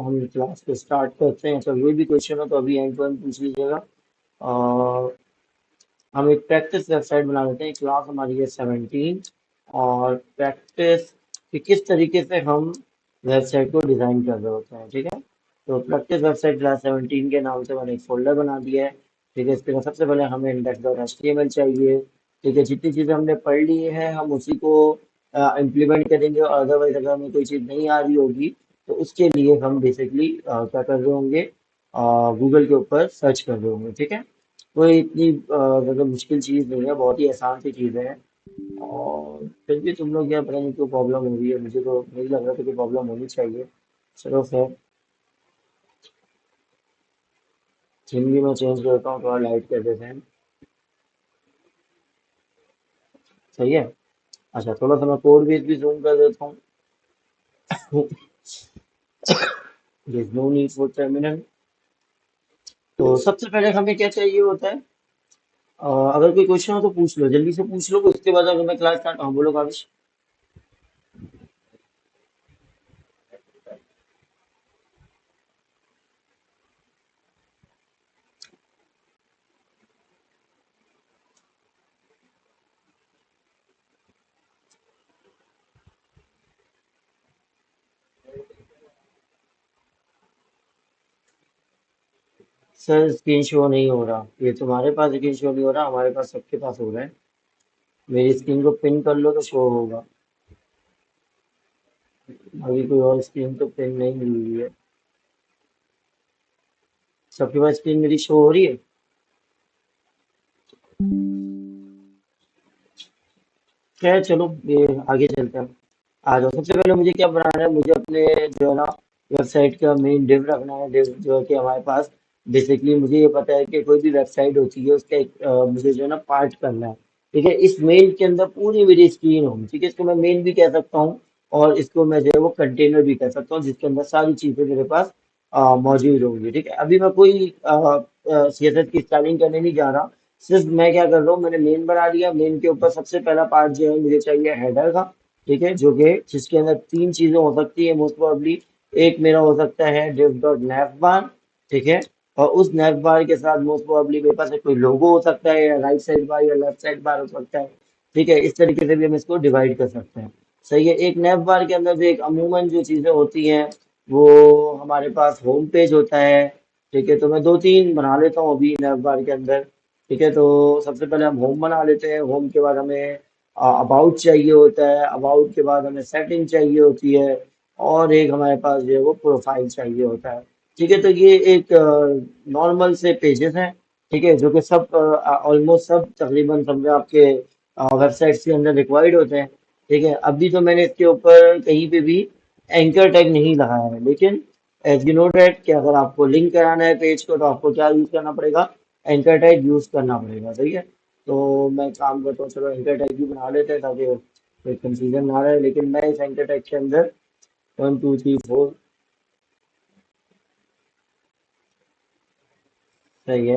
हम क्लास को स्टार्ट करते हैं। कोई भी क्वेश्चन हो तो अभी एंड टू एंड पूछ लीजिएगा। अ, हम एक प्रैक्टिस वेबसाइट बना लेते हैं। क्लास हमारी है 17 और प्रैक्टिस कि किस तरीके से हम वेबसाइट को डिज़ाइन कर रहे होते हैं। ठीक है, तो प्रैक्टिस वेबसाइट क्लास 17 के नाम से मैंने एक फोल्डर बना दिया है। ठीक है, इसके लिए सबसे पहले हमें index.html चाहिए। ठीक है, जितनी चीज़ें हमने पढ़ ली है हम उसी को इम्प्लीमेंट करेंगे, और अदरवाइज अगर हमें कोई चीज़ नहीं आ रही होगी तो उसके लिए हम बेसिकली क्या कर रहे होंगे, गूगल के ऊपर सर्च कर रहे होंगे। ठीक है, कोई इतनी मतलब मुश्किल चीज़ नहीं है, बहुत ही आसान सी चीज़ें हैं। और फिर भी तुम लोग क्या पता नहीं क्यों प्रॉब्लम हो रही है, मुझे तो नहीं लग रहा था कि प्रॉब्लम होनी चाहिए। चलो खैर, थीम भी मैं चेंज करता हूँ, थोड़ा लाइट कर देते हैं। सही है। अच्छा, थोड़ा सा मैं कोड भी जूम कर देता हूँ। No need for terminal. तो सबसे पहले हमें क्या चाहिए होता है, अगर कोई क्वेश्चन हो तो पूछ लो, जल्दी से पूछ लो, उसके बाद अगर मैं क्लास स्टार्ट, हाँ बोलो काविश। सर स्क्रीन शो नहीं हो रहा, ये तुम्हारे पास स्क्रीन शो नहीं हो रहा, हमारे पास सबके पास हो रहा है। मेरी स्क्रीन को पिन कर लो तो शो होगा। अभी कोई और स्क्रीन तो पिन नहीं मिल रही है। सबके पास स्क्रीन मेरी शो हो रही है। खैर चलो, ये आगे चलते हैं। आ जाओ, सबसे पहले मुझे क्या बनाना है, मुझे अपने जो है ना वेबसाइट का मेन डिव रखना है। डिव जो है कि हमारे पास बेसिकली मुझे ये पता है कि कोई भी वेबसाइट होती है उसका एक मुझे जो है ना पार्ट करना है। ठीक है, इस मेन के अंदर पूरी मेरी स्क्रीन होगी। ठीक है, इसको मैं मेन भी कह सकता हूँ और इसको मैं जो है वो कंटेनर भी कह सकता हूँ, जिसके अंदर सारी चीजें मेरे पास मौजूद होंगी। ठीक है, अभी मैं कोई CSS की स्टाइलिंग करने नहीं जा रहा। सिर्फ मैं क्या कर रहा हूँ, मैंने मेन बना लिया। मेन के ऊपर सबसे पहला पार्ट जो है मुझे चाहिए हेडर का। ठीक है, जो कि जिसके अंदर तीन चीजें हो सकती है मोस्ट प्रोबेबली। एक मेरा हो सकता है div डॉट nav बार। ठीक है, और उस nav बार के साथ मोस्ट प्रोबेबली मेरे पास एक कोई लोगो हो सकता है, या राइट साइड बार या लेफ्ट साइड बार हो सकता है। ठीक है, इस तरीके से भी हम इसको डिवाइड कर सकते हैं। सही है, एक nav बार के अंदर जो एक अमूमन जो चीजें होती हैं वो हमारे पास होम पेज होता है। ठीक है, तो मैं दो तीन बना लेता हूँ अभी nav बार के अंदर। ठीक है, तो सबसे पहले हम होम बना लेते हैं। होम के बाद हमें अबाउट चाहिए होता है। अबाउट के बाद हमें सेटिंग चाहिए होती है। और एक हमारे पास जो है वो प्रोफाइल चाहिए होता है। ठीक है, तो ये एक नॉर्मल से पेजेस हैं। ठीक है, जो कि सब ऑलमोस्ट सब तकरीबन समझे आपके वेबसाइट्स के अंदर रिक्वायर्ड होते हैं। ठीक है, अभी तो मैंने इसके ऊपर कहीं पे भी एंकर टैग नहीं लगाया है, लेकिन एज यू नो डैट कि अगर आपको लिंक कराना है पेज को तो आपको क्या यूज करना पड़ेगा, एंकर टैग यूज करना पड़ेगा। सही है, तो मैं काम करता हूँ, चलो एंकर टैग भी बना लेते हैं ताकि कोई कंफ्यूजन ना रहे। लेकिन मैं इस एंकर टैग के अंदर 1 2 3 4। सही है।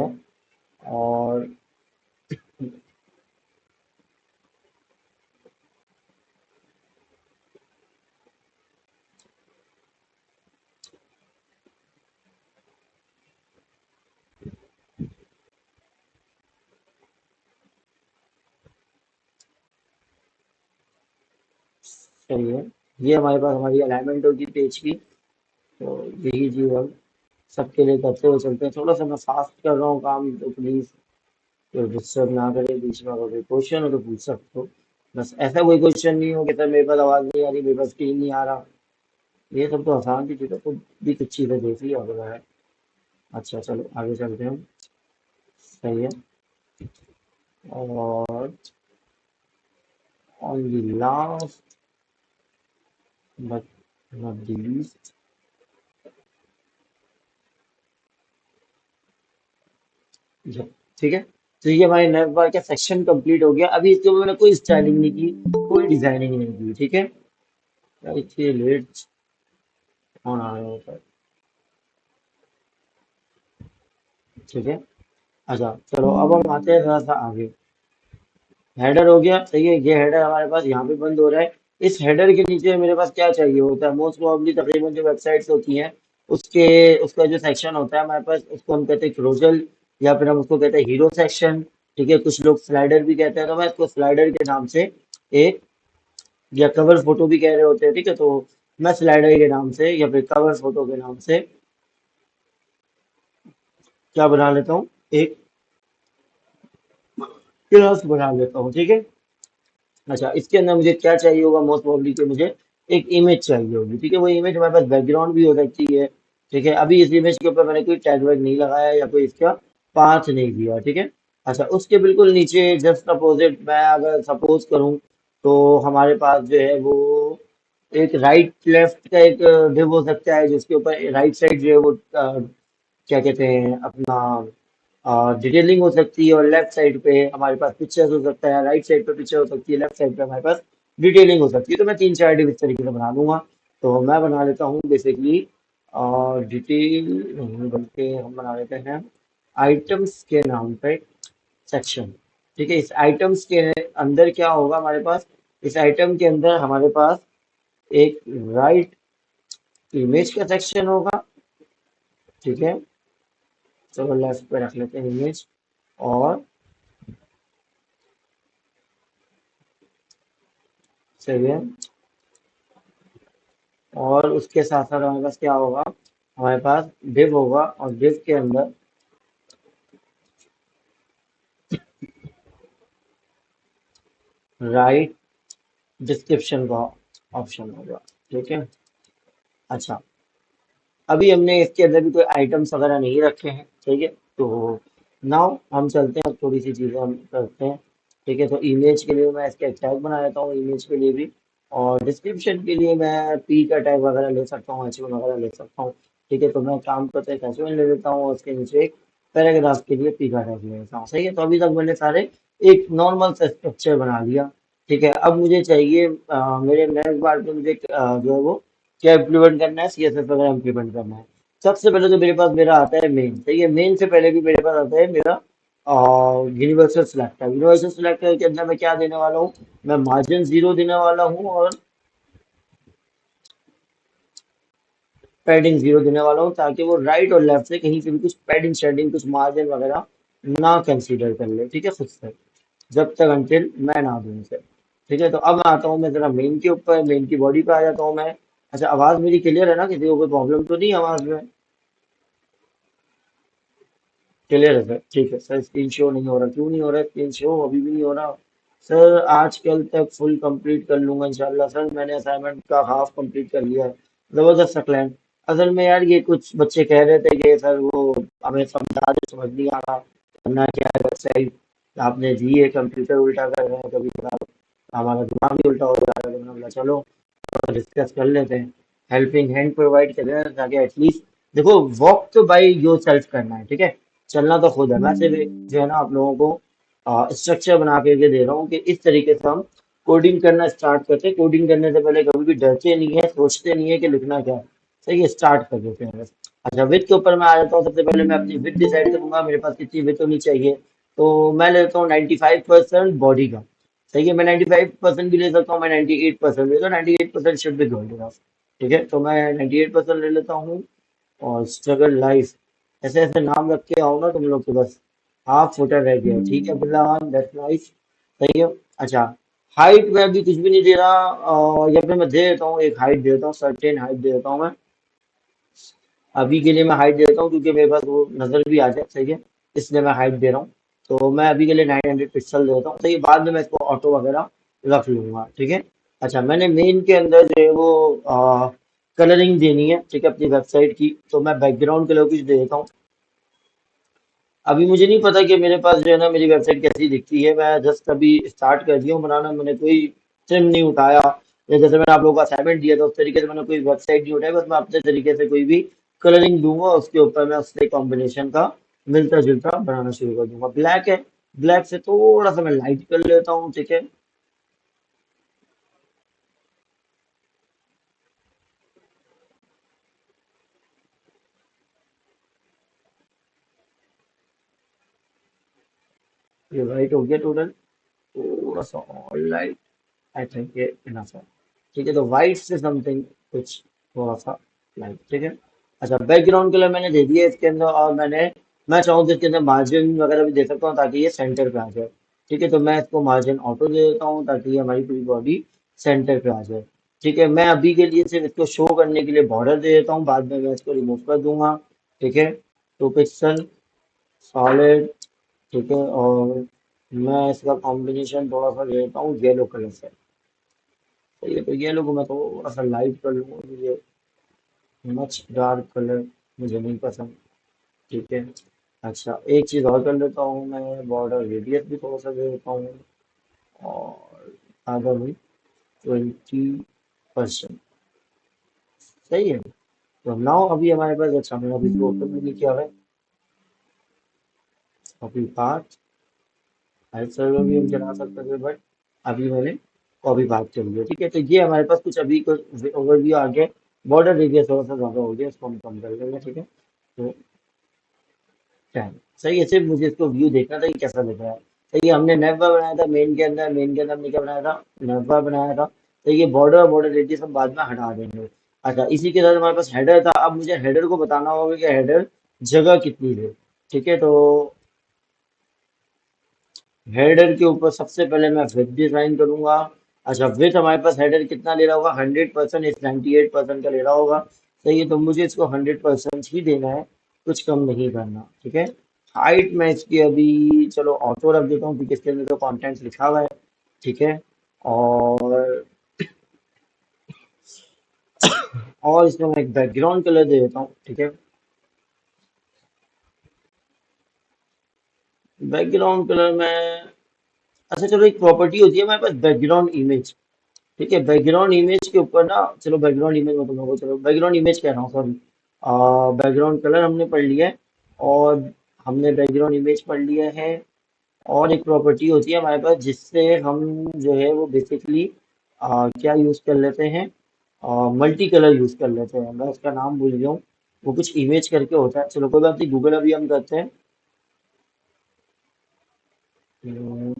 और सही है, ये हमारे पास हमारी अलाइनमेंट होगी पेज की। तो यही चीज़ हम सबके लिए करते हुए चलते हैं। थोड़ा सा मैं फास्ट कर रहा हूँ काम, तो प्लीज़ कोई डिस्टर्ब ना करे। बीच में अगर कोई क्वेश्चन हो तो पूछ सकते हो। बस ऐसा कोई क्वेश्चन नहीं हो कि सर मेरे पास आवाज़ नहीं आ रही, मेरे पास स्क्रीन नहीं आ रहा। ये सब तो आसान सी चीज़ें, तो भी कुछ चीज़ें देख लिया होगा है। अच्छा चलो आगे चलते हैं। सही है। और on the last but not the least, ठीक है, तो ये हमारे नैव बार का सेक्शन कंप्लीट हो गया। अभी इसके ऊपर मैंने कोई स्टाइलिंग नहीं की, कोई डिजाइनिंग नहीं की। ठीक है, यार इतनी लेट कौन आ रहा होता है। ठीक है, अच्छा चलो अब हम आते हैं थोड़ा सा आगे। हेडर हो गया। सही है, ये हेडर हमारे पास यहाँ पे बंद हो रहा है। इस हेडर के नीचे मेरे पास क्या चाहिए होता है, मोस्ट प्रोबेबली तकरीबन जो वेबसाइट्स होती हैं उसके उसका जो सेक्शन होता है हमारे पास, उसको हम कहते हैं क्रोजल, या फिर हम उसको कहते हैं हीरो सेक्शन। ठीक है, कुछ लोग स्लाइडर भी कहते हैं, तो मैं इसको स्लाइडर के नाम से एक, या कवर फोटो भी कह रहे होते हैं, ठीक है, तो मैं स्लाइडर के नाम से या फिर कवर फोटो के नाम से क्या बना लेता हूँ, एक क्लास बना लेता हूँ, ठीक है। अच्छा, इसके अंदर मुझे क्या चाहिए होगा, मोस्ट प्रोबेबली कि मुझे एक इमेज चाहिए होगी, ठीक है। वो इमेज हमारे पास बैकग्राउंड भी हो सकती है, ठीक है। अभी इस इमेज के ऊपर मैंने कोई टैग वैग नहीं लगाया या कोई इसका पाथ नहीं दिया, ठीक है। अच्छा, उसके बिल्कुल नीचे जस्ट अपोजिट मैं अगर सपोज करूँ, तो हमारे पास जो है वो एक राइट लेफ्ट का एक डिव हो सकता है, जिसके ऊपर राइट साइड जो है वो क्या कहते हैं अपना डिटेलिंग हो सकती है, और लेफ्ट साइड पे हमारे पास पिक्चर्स हो सकता है, राइट साइड पे पिक्चर हो सकती है, लेफ्ट साइड पे हमारे पास डिटेलिंग हो सकती है। तो मैं तीन चार डिव इस तरीके से बना लूंगा। तो मैं बना लेता हूँ बेसिकली डिटेल नहीं, बल्कि हम बना लेते हैं आइटम्स के नाम पे सेक्शन। ठीक है, इस आइटम्स के अंदर क्या होगा हमारे पास, इस आइटम के अंदर हमारे पास एक राइट इमेज का सेक्शन होगा, ठीक है। चलो लेफ्ट पे रख लेते हैं इमेज, और सही है। और उसके साथ साथ हमारे पास क्या होगा, हमारे पास div होगा, और div के अंदर राइट डिस्क्रिप्शन का ऑप्शन होगा, ठीक है। अच्छा, अभी हमने इसके अंदर भी कोई आइटम्स वगैरह नहीं रखे हैं, ठीक है। तो नाउ हम चलते हैं, थोड़ी सी चीजें हम करते हैं, ठीक है। तो इमेज के लिए मैं इसका एक टैग बना लेता हूँ, इमेज के लिए भी। और डिस्क्रिप्शन के लिए मैं पी का टैग वगैरह ले सकता हूँ, एच वगैरह ले सकता हूँ, ठीक है। तो मैं काम करते हैं एच ले लेता हूँ, और उसके नीचे एक पैराग्राफ के लिए पी का टैग ले लेता हूँ, सही है। तो अभी तक मैंने सारे एक नॉर्मल सा स्ट्रक्चर बना लिया, ठीक है। अब मुझे चाहिए मेरे नेक्स्ट बार पे मुझे जो है वो क्या इम्प्लीमेंट करना है, सीएसएस वगैरह इम्प्लीमेंट करना है। सबसे पहले तो मेरे पास मेरा आता है मेन, सही है। मेन से पहले भी मेरे पास आता है मेरा यूनिवर्सल सिलेक्टर। यूनिवर्सल सिलेक्टर के अंदर मैं क्या देने वाला हूँ, मैं मार्जिन 0 देने वाला हूँ, और पैडिंग 0 देने वाला हूँ, ताकि वो राइट और लेफ्ट से कहीं से भी कुछ पैडिंग शेडिंग कुछ मार्जिन वगैरह ना कंसीडर कर ले, ठीक है, खुद से, जब तक अंटिल मैं ना दूं उसे, ठीक है। तो अब मैं आता हूँ, मैं जरा मेन के ऊपर, मेन की बॉडी पे आ जाता हूँ मैं। अच्छा, आवाज मेरी क्लियर है ना, किसी को कोई प्रॉब्लम तो नहीं है आवाज में? क्लियर है सर, ठीक है सर। स्क्रीन शो नहीं हो रहा, क्यों नहीं हो रहा स्क्रीन शो, अभी भी नहीं हो रहा सर। आजकल तक फुल कंप्लीट कर लूंगा इंशाल्लाह सर, मैंने असाइनमेंट का हाफ कंप्लीट कर लिया है। जबरदस्त सा क्लाइंट। असल में यार ये कुछ बच्चे कह रहे थे कि सर वो हमें समझा दे, समझ नहीं आ रहा करना क्या है, वेबसाइट आपने दी है, कंप्यूटर उल्टा कर रहे हैं कभी कभार, हमारा दिमाग भी उल्टा हो जा रहा है। तो मैंने बोला चलो डिस्कस कर लेते हैं, हेल्पिंग हैंड प्रोवाइड कर रहे हैं, ताकि एटलीस्ट देखो, वॉक तो बाई योर सेल्फ करना है, ठीक है। चलना तो खुद है। मैं सिर्फ जो है ना आप लोगों को स्ट्रक्चर बना करके दे रहा हूँ कि इस तरीके से हम कोडिंग करना स्टार्ट करते हैं। कोडिंग करने से पहले कभी भी डरते नहीं है, सोचते नहीं है कि लिखना क्या है, सही है, स्टार्ट कर देते हैं बस। अच्छा, विथ के ऊपर मैं आ जाता हूँ। सबसे पहले मैं अपनी विथ डिसाइड करूंगा, मेरे पास कितनी विथ होनी चाहिए। तो मैं लेता हूँ 95% बॉडी का, सही है। मैं 95% भी ले सकता हूँ, मैं 98% ले, तो 98% शुड बी गुड इनफ, ठीक है। तो मैं 98% ले लेता हूँ। और स्ट्रगल लाइफ, ऐसे ऐसे नाम रख के आओ ना तुम लोग, तो बस हाफ फुटर रह गया, ठीक है। बिल्लावान, दैट्स नाइस, सही है। अच्छा, हाइट में अभी कुछ भी नहीं दे रहा, या फिर मैं दे देता हूँ, एक हाइट दे देता हूँ, सर्टेन हाइट दे देता हूँ मैं। अभी के लिए मैं हाइट दे देता हूँ, क्योंकि मेरे पास वो नजर भी आ जाए, सही है, इसलिए मैं हाइट दे रहा हूँ। तो मैं अभी के लिए 900 पिक्सल दे देता हूँ, सही है। बाद में मैं इसको ऑटो वगैरह रख लूंगा, ठीक है। अच्छा, मैंने मेन के अंदर जो है वो कलरिंग देनी है, ठीक है, अपनी वेबसाइट की। तो मैं बैकग्राउंड कलर कुछ दे देता हूँ। अभी मुझे नहीं पता कि मेरे पास जो है ना मेरी वेबसाइट कैसी दिखती है, मैं जस्ट अभी स्टार्ट कर दिया हूँ बनाना, मैंने कोई ट्रिम नहीं उठाया, या जैसे मैंने आप लोगों को असाइनमेंट दिया था उस तरीके से मैंने कोई वेबसाइट नहीं उठाई, बस मैं अपने तरीके से कोई भी कलरिंग दूंगा, उसके ऊपर मैं उससे कॉम्बिनेशन का मिलता जुलता बनाना शुरू कर दूंगा। ब्लैक है, ब्लैक से थोड़ा सा मैं लाइट कर लेता हूँ, ठीक है। ये लाइट हो गया टोटल, थोड़ा सा और लाइट, आई थिंक ये इनफ है, ठीक है। तो वाइट से समथिंग कुछ थोड़ा सा लाइट, ठीक है। अच्छा, बैकग्राउंड कलर मैंने दे दिया इसके अंदर, और मैं चाहूँ तो इसके अंदर मार्जिन वगैरह भी दे सकता हूँ ताकि ये सेंटर पे आ जाए। ठीक है, तो मैं इसको मार्जिन ऑटो दे देता हूँ ताकि ये हमारी पूरी बॉडी सेंटर पे आ जाए। ठीक है, मैं अभी के लिए सिर्फ इसको शो करने के लिए बॉर्डर दे देता हूँ, बाद में मैं इसको रिमूव कर दूंगा। ठीक है, टू पिक्सल सॉलिड। ठीक है, और मैं इसका कॉम्बिनेशन थोड़ा सा दे देता हूँ येलो कलर से। तो ये तो येलो को मैं थोड़ा सा लाइट कर लूँगा, मुझे मच डार्क कलर मुझे नहीं पसंद। ठीक है, अच्छा एक चीज़ और कर लेता हूँ, मैं बॉर्डर रेडियस भी थोड़ा सा दे देता हूँ, और आधा भी 20%। सही है। तो नाउ अभी हमारे पास, अच्छा मैंने अभी इसको ओपन भी नहीं किया है, अभी पाथ फाइल सर्वर भी हम चला सकते थे, बट अभी मैंने कॉपी बात कर लिया। ठीक है, तो ये हमारे पास कुछ अभी कुछ ओवरव्यू आ गया। बॉर्डर रेडियस थोड़ा सा ज़्यादा हो गया, इसको हम कम कर लेंगे। ठीक है, तो 10। सही है, सिर्फ मुझे इसको व्यू देखना था कि कैसा दिख रहा है। सही है, हमने नेटवर्क बनाया था मेन के अंदर हमने क्या बनाया था, नेटवर्क बनाया था। तो ये बॉर्डर और बॉर्डर रेडियस हम बाद में हटा देंगे। अच्छा, इसी के साथ हमारे पास हेडर था, अब मुझे हेडर को बताना होगा कि हेडर जगह कितनी है। ठीक है, तो हेडर के ऊपर सबसे पहले मैं विथ डिजाइन करूंगा। अच्छा, विथ हमारे पास हेडर कितना ले रहा होगा, 100%, इस 98% का ले रहा होगा। सही है, तो मुझे इसको 100% ही देना है, कुछ कम नहीं करना। ठीक है, हाइट मैं इसकी अभी चलो ऑटो रख देता हूँ क्योंकि इसके अंदर तो कॉन्टेंट लिखा हुआ है। ठीक है, और इसमें मैं एक बैकग्राउंड कलर दे देता हूँ। ठीक है, बैकग्राउंड कलर में, अच्छा चलो एक प्रॉपर्टी होती है हमारे पास बैकग्राउंड इमेज। ठीक है, बैकग्राउंड इमेज के ऊपर ना, चलो बैकग्राउंड इमेज में तुम लोगों को, चलो बैकग्राउंड इमेज कह रहा हूँ, सॉरी। बैकग्राउंड कलर हमने पढ़ लिया है, और हमने बैकग्राउंड इमेज पढ़ लिया है। और एक प्रॉपर्टी होती है हमारे पास जिससे हम जो है वो बेसिकली क्या यूज़ कर लेते हैं, मल्टी कलर यूज़ कर लेते हैं। मैं उसका नाम भूल गया हूँ, वो कुछ इमेज करके होता है। चलो कोई बात नहीं, गूगल अभी हम करते हैं। हम्म,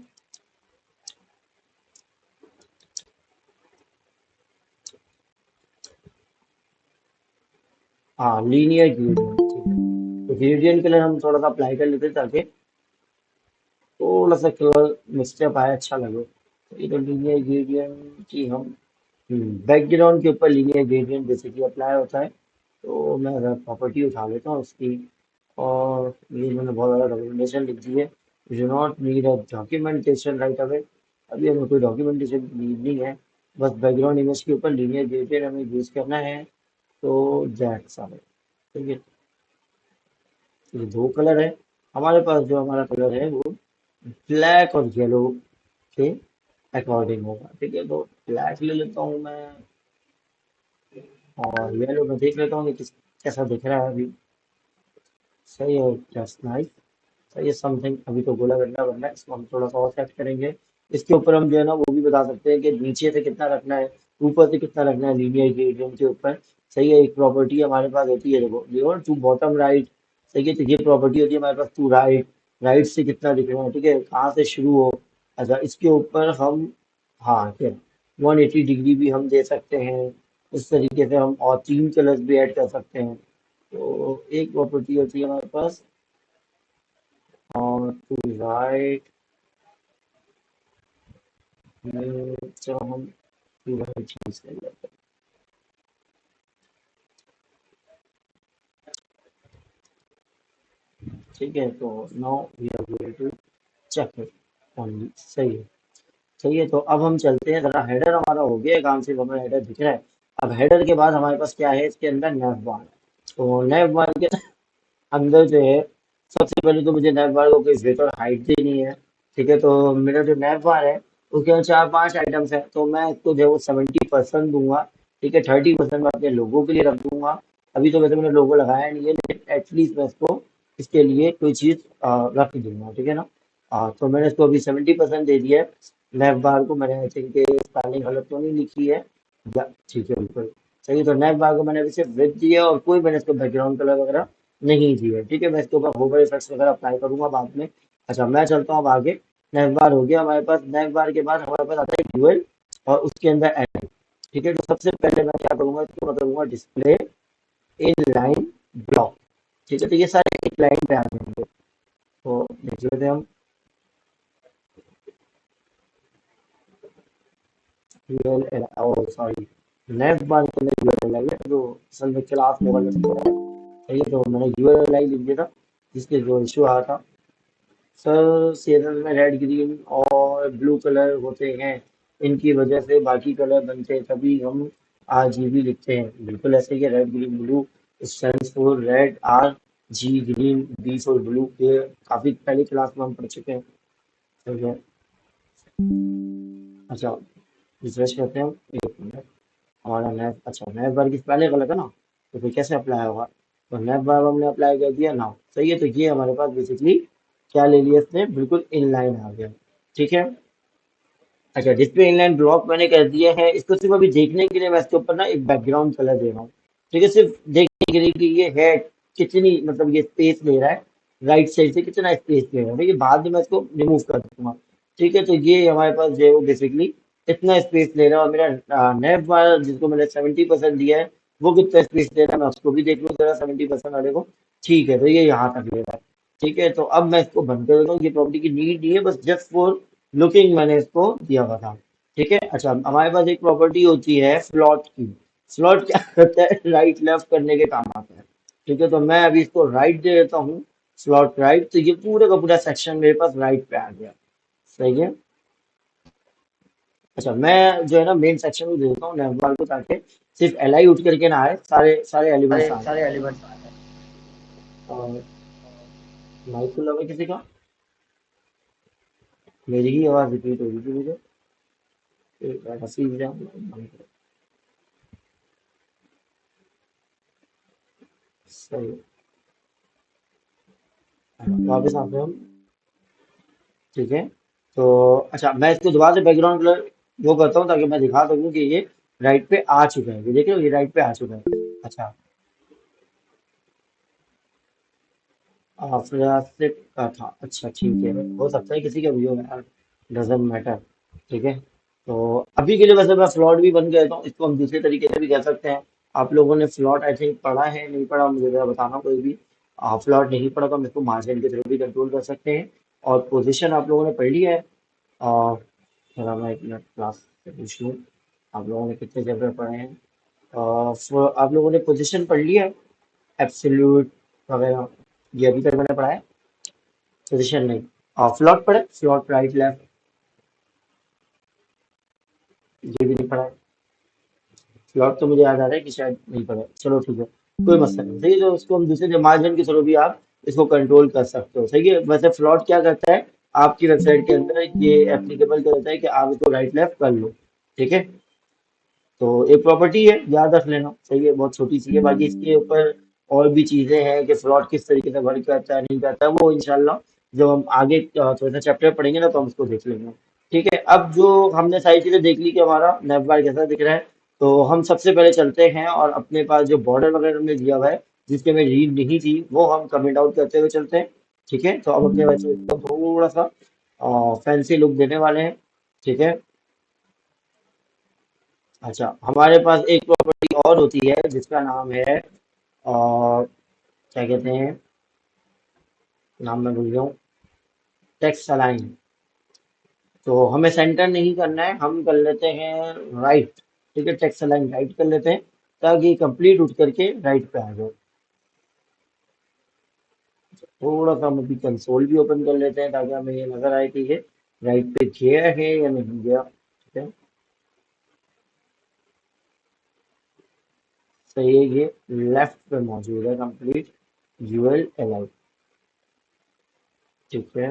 हाँ, लीनियर ग्रेडियंट। ठीक है, तो ग्रेडियंट कलर हम थोड़ा सा अप्लाई कर लेते हैं ताकि थोड़ा सा कलर मिक्सअप आए, अच्छा लगे। तो ये तो लीनियर ग्रेडियंट की हम बैकग्राउंड के ऊपर लीनियर ग्रेडियंट बेसिकली अप्लाई होता है। तो मैं अगर प्रॉपर्टी उठा लेता हूँ उसकी, और ये मैंने बहुत ज़्यादा डॉक्यूमेंटेशन लिख दी है, you not need a documentation right away. अभी हमें कोई डॉक्यूमेंटेशन नीड नहीं है, बस बैकग्राउंड इमेज के ऊपर लीनियर ग्रेडियंट हमें यूज़ करना है। तो दैट्स ऑल। ठीक है, ये दो कलर है हमारे पास, जो हमारा कलर है वो ब्लैक और येलो के अकॉर्डिंग होगा। ठीक है, तो ब्लैक ले लेता हूँ मैं, और येलो में देख लेता हूँ कि किस कैसा दिख रहा है अभी। सही है, जस्ट नाइस। सही है, समथिंग अभी तो गोला गंडा बनना है, इसको हम थोड़ा सा और सेट करेंगे। इसके ऊपर हम जो है ना वो भी बता सकते हैं कि नीचे से कितना रखना है, ऊपर से कितना रखना है लीनियर ग्रेडियंट के ऊपर। सही है, एक प्रॉपर्टी हमारे पास होती है, देखो देखो, टू बॉटम राइट। सही है, तो ये प्रॉपर्टी होती है हमारे पास, टू राइट, राइट से कितना दिखना है। ठीक है, कहाँ से शुरू हो। अच्छा, इसके ऊपर हम, हाँ क्या, 180 डिग्री भी हम दे सकते हैं। इस तरीके से हम और तीन कलर्स भी ऐड कर सकते हैं। तो एक प्रॉपर्टी होती है हमारे पास, और टू राइट, चलो हम टू राइट यूज कर लेते हैं। ठीक है, तो now we are going to check it only. सही है। सही है, तो अब हम चलते हैं जरा, हेडर हमारा हो गया काम से, हमें हेडर दिख रहा है। अब हेडर के बाद हमारे पास क्या है, इसके अंदर नैव बार। तो नैव बार के अंदर जो है, सबसे पहले तो मुझे नैव बार को कोई वेट और हाइट देनी है। ठीक है, तो मेरा जो नैव बार है उसके अंदर चार पांच आइटम्स है, तो मैं इसको जो है वो 70% दूंगा। ठीक है, 30% मैं अपने लोगों के लिए रख दूंगा। अभी तो वैसे मैंने लोगो लगाया नहीं है, लेकिन एटलीस्ट मैं इसको इसके लिए कोई चीज रख दूंगा। ठीक है ना। तो मैंने इसको अभी 70% दे दिया है। नैव बार को मैंने आई थिंक स्पेलिंग गलत तो नहीं लिखी है, या ठीक है बिल्कुल सही। तो नैव बार को मैंने अभी सिर्फ विड्थ दिया है, और कोई मैंने इसको बैकग्राउंड कलर वगैरह नहीं दी है। ठीक है, मैं इसके ऊपर होवर इफेक्ट्स वगैरह अप्लाई करूंगा बाद में। अच्छा, मैं चलता हूँ अब आगे। नैव बार हो गया हमारे पास, नैव बार के बाद हमारे पास आता है ड्यूअल, और उसके अंदर एड। ठीक है, तो सबसे पहले मैं क्या करूंगा, इसको मैं करूंगा डिस्प्ले इन लाइन ब्लॉक। ठीक है, तो ये सारे एक लाइन पे आ जाएंगे। तो देख लेते हैं हम। यूएल ओ सॉरी, नेक्स्ट बार तो मैं यूएल है जो असल में क्लास लेवल में पढ़ा है। सही है, तो मैंने यूएल लिख दिया था जिसके जो इशू आया था। सर सीजन में रेड ग्रीन और ब्लू कलर होते हैं, इनकी वजह से बाकी कलर बनते हैं, तभी हम आरजीबी लिखते हैं। बिल्कुल ऐसे ही red green blue stands for red, R G green, B for blue. ये काफी पहली क्लास में हम पढ़ चुके हैं। ठीक है। अच्छा, रिफ्रेश करते हैं हम। एक मिनट। हमारा नैप, अच्छा नैप बार की पहले गलत है ना, तो फिर कैसे अप्लाई होगा? तो नैप बार हमने अप्लाई कर दिया ना। सही है, तो ये हमारे पास बेसिकली क्या ले लिया इसने, बिल्कुल इनलाइन आ गया। ठीक है। अच्छा, डिस्प्ले इनलाइन ब्लॉक मैंने कर दिया है। इसको सिर्फ अभी देखने के लिए मैं इसके ऊपर ना एक बैकग्राउंड कलर दे रहा हूँ। ठीक है, सिर्फ देखने के लिए कि ये है कितनी, मतलब ये स्पेस ले रहा है, राइट साइड से कितना स्पेस ले रहा है। ठीक है, बाद में मैं इसको रिमूव कर दूंगा। ठीक है, तो ये हमारे पास जो है वो बेसिकली इतना स्पेस ले रहा है। और मेरा नेव वाला जिसको मैंने 70% दिया है, वो कितना स्पेस ले रहा है मैं उसको भी देख लूँ जरा, 70% वाले को। ठीक है, तो ये यहाँ तक ले रहा है। ठीक है, तो अब मैं इसको बंद कर देता हूँ। ये प्रॉपर्टी की नीड नहीं है, बस जस्ट फॉर लुकिंग मैंने इसको दिया हुआ था। ठीक है। अच्छा, हमारे पास एक प्रॉपर्टी होती है फ्लॉट की। फ्लॉट क्या करता है, राइट लेफ्ट करने के काम आता है। ठीक है, तो मैं अभी इसको राइट दे देता हूँ, फ्लॉट राइट। तो ये पूरा का पूरा सेक्शन मेरे पास राइट पे आ गया। सही है। अच्छा, मैं जो है ना मेन सेक्शन में दे देता हूँ नेटवर्क को, ताकि सिर्फ एल आई उठ करके ना आए, सारे सारे एलिमेंट्स आ सारे जाए। एलिमेंट्स आ जाए। और माइक खुला हुआ है किसी का? मेरी ही आवाज रिपीट हो रही थी मुझे। एक बार हंसी भी जाऊँ। सही। वापस आते हैं हम। ठीक है। तो अच्छा, मैं इसको दोबारा से बैकग्राउंड कलर वो करता हूँ ताकि मैं दिखा सकूँ कि ये राइट पे आ चुका है। ये देख रहे हो, ये राइट पे आ चुका है। अच्छा, फ्लास्टिक का था। अच्छा ठीक है, हो सकता है किसी का भी हो यार, डजेंट मैटर। ठीक है, तो अभी के लिए वैसे मैं फ्लॉट भी बन गया था, इसको हम दूसरे तरीके से भी कह सकते हैं। आप लोगों ने फ्लॉट आई थिंक पढ़ा है, नहीं पढ़ा मुझे जरा बताना कोई भी। फ्लॉट नहीं पढ़ा तो हम इसको मार्जिन के थ्रू भी कंट्रोल कर सकते हैं। और पोजीशन आप लोगों ने पढ़ लिया है। और जरा मैं एक मिनट क्लास से पूछ लूँ, आप लोगों ने कितने चैप्टर पढ़े हैं? आप लोगों ने पोजीशन पढ़ लिया है, एब्सोल्यूट वगैरह, ये अभी तक मैंने पढ़ा है। पोजीशन नहीं। फ्लॉट पढ़े, फ्लॉट राइट लेफ्ट, ये भी नहीं पढ़ा है। फ्लॉट तो मुझे याद आ रहा है कि शायद नहीं पढ़ा है। चलो ठीक है, कोई मसला नहीं। सही है, तो उसको हम दूसरे मार्जिन के थ्रू भी आप इसको कंट्रोल कर सकते हो। सही है, वैसे फ्लॉट क्या करता है, आपकी वेबसाइट के अंदर ये एप्लीकेबल करता है कि आप इसको राइट लेफ्ट कर लो। ठीक है, तो एक प्रॉपर्टी है, याद रख लेना। सही है, बहुत छोटी सी है। बाकी इसके ऊपर और भी चीजें हैं कि फ्लॉट किस तरीके से वर्क करता है नहीं करता है, वो इंशाल्लाह जब हम आगे थोड़ा सा चैप्टर पढ़ेंगे ना तो हम उसको देख लेंगे। ठीक है, अब जो हमने सारी चीजें देख ली कि हमारा नेट बार कैसा दिख रहा है, तो हम सबसे पहले चलते हैं और अपने पास जो बॉर्डर वगैरह हमने दिया हुआ है, जिसके में रीड नहीं थी, वो हम कमेंट आउट करते हुए चलते हैं। ठीक है, तो अब अपने वेबसाइट को थोड़ा सा फैंसी लुक देने वाले हैं। ठीक है। अच्छा, हमारे पास एक प्रॉपर्टी और होती है जिसका नाम है क्या कहते हैं, नाम मैं भूल गया हूँ, टेक्स्ट अलाइन। तो हमें सेंटर नहीं करना है, हम कर लेते हैं राइट। ठीक है, टेक्स्ट अलाइन राइट कर लेते हैं ताकि कंप्लीट उठ करके राइट पे आ जाए। थोड़ा सा हम अभी कंसोल भी ओपन कर लेते हैं ताकि हमें ये नजर आए कि ये राइट पे गया है या नहीं गया। ठीक है, सही है, ये लेफ्ट पे मौजूद है कंप्लीट यूएल अलाइन। ठीक है,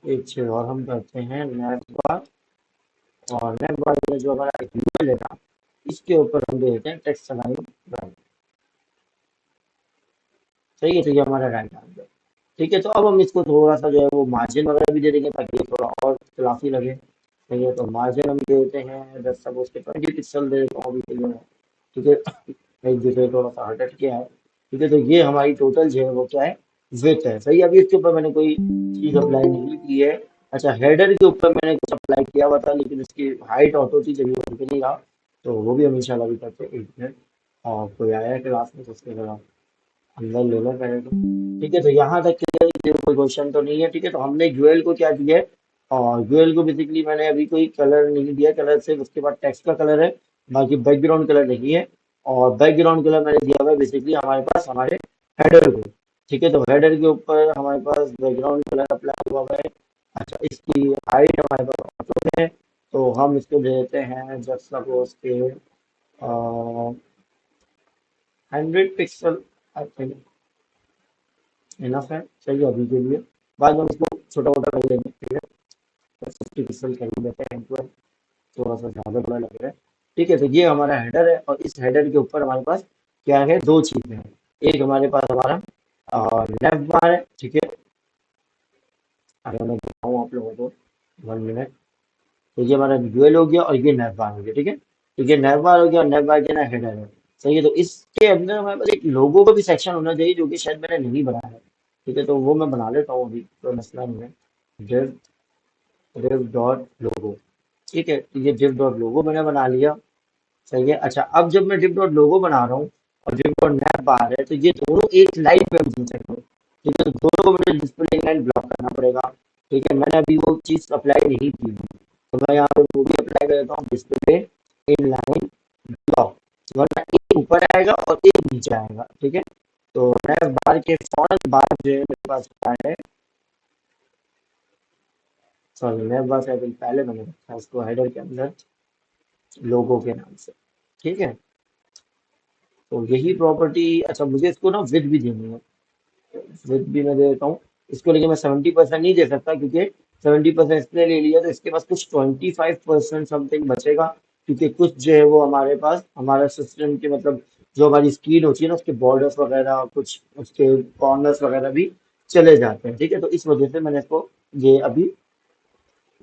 एक चीज और हम करते हैं, नेक्स्ट बार। और नेक्स्ट बार में जो हमारा यूआरएल है ना, इसके ऊपर हम दे देते हैं टेक्स्ट अलाइन राइट। सही है, तो ये हमारा राइट आ गया। ठीक है, तो अब हम इसको थोड़ा सा जो है वो मार्जिन वगैरह भी दे देंगे ताकि ये थोड़ा और क्लासी लगे। सही है, तो मार्जिन हम दे देते हैं 10, सब उसके 20 पिक्सल दे देता हूँ अभी के लिए मैं। ठीक है, एक दूसरे थोड़ा सा हट के है। ठीक है, तो ये हमारी टोटल जो है वो क्या है, विथ है। सही है, अभी इसके ऊपर मैंने कोई चीज अप्लाई नहीं की है। अच्छा, हेडर के ऊपर मैंने कुछ अप्लाई किया हुआ था, लेकिन इसकी हाइट ऑटो थी, जब वो दिख नहीं रहा। तो वो भी हम इंशाल्लाह भी करते हैं 1 मिनट। और कोई आया है क्लास में तो उसके जरा अंदर ले लो पहले तो। ठीक है, तो यहाँ तक के कोई क्वेश्चन तो नहीं है। ठीक है, तो हमने यूएल को क्या दिया है, और यूएल को बेसिकली मैंने अभी कोई कलर नहीं दिया, कलर सिर्फ उसके बाद टेक्स्ट का कलर है, बाकी बैकग्राउंड कलर नहीं है। और बैकग्राउंड कलर मैंने दिया हुआ है बेसिकली हमारे पास हमारे हेडर को। ठीक है, तो हेडर के ऊपर हमारे पास बैकग्राउंड कलर अप्लाई हुआ हुआ है। अच्छा, इसकी हाइट हमारे पास ऑटो है, तो हम इसको दे देते हैं जस्ट सपोज के 100 पिक्सल, आई थिंक इनफ है, सही है अभी के लिए। बाद में हम इसको छोटा मोटा कर लेंगे। ठीक है, तो 50 पिक्सल कर ही लेते हैं इनको, थोड़ा सा ज़्यादा बड़ा लग रहा है। ठीक है, तो ये हमारा हेडर है, और इस हेडर के ऊपर हमारे पास क्या है, दो चीज़ें हैं। एक हमारे पास हमारा लेफ्ट बार है। ठीक है, अगर मैं दिखाऊँ आप लोगों को, 1 मिनट। तो ये हमारा ड्यूअल हो गया और ये नैवबार हो गया। ठीक है, तो ये नैवबार हो गया और नैवबार के ना हेडर है। सही है, तो इसके अंदर हमारे पास एक लोगो का भी सेक्शन होना चाहिए, जो कि शायद मैंने नहीं बनाया है। ठीक है, तो वो मैं बना लेता हूँ अभी, कोई मसला नहीं है। div div डॉट लोगो। ठीक है, तो ये div डॉट लोगो मैंने बना लिया। सही है। अच्छा, अब जब मैं div डॉट लोगो बना रहा हूँ और div डॉट नैवबार है, तो ये दोनों एक लाइन में घूम सकते हैं। ठीक है, तो दोनों को मुझे डिस्प्ले लाइन ब्लॉक करना पड़ेगा। ठीक है, मैंने अभी वो चीज़ अप्लाई नहीं की है। तो मैं यहाँ पे वो भी अप्लाई कर देता हूँ, डिस्प्ले इन लाइन ब्लॉक। वरना एक ऊपर आएगा और एक नीचे आएगा। ठीक है, तो मैं बार के फौरन बाद जो है मेरे पास क्या है, सॉरी मैं बस आई थिंक पहले मैंने रखा है इसको हेडर के अंदर लोगो के नाम से। ठीक है, तो यही प्रॉपर्टी। अच्छा, मुझे इसको ना विद भी देनी है, विद भी मैं दे देता हूँ इसको, लेकिन मैं 70% नहीं दे सकता, क्योंकि 70% इसने ले लिया तो इसके पास कुछ 25% समथिंग बचेगा। क्योंकि कुछ जो है वो हमारे पास हमारा सिस्टम के मतलब जो हमारी स्क्रीन होती है ना, उसके बॉर्डर्स वगैरह कुछ उसके कॉर्नर्स वगैरह भी चले जाते हैं। ठीक है, तो इस वजह से मैंने इसको ये अभी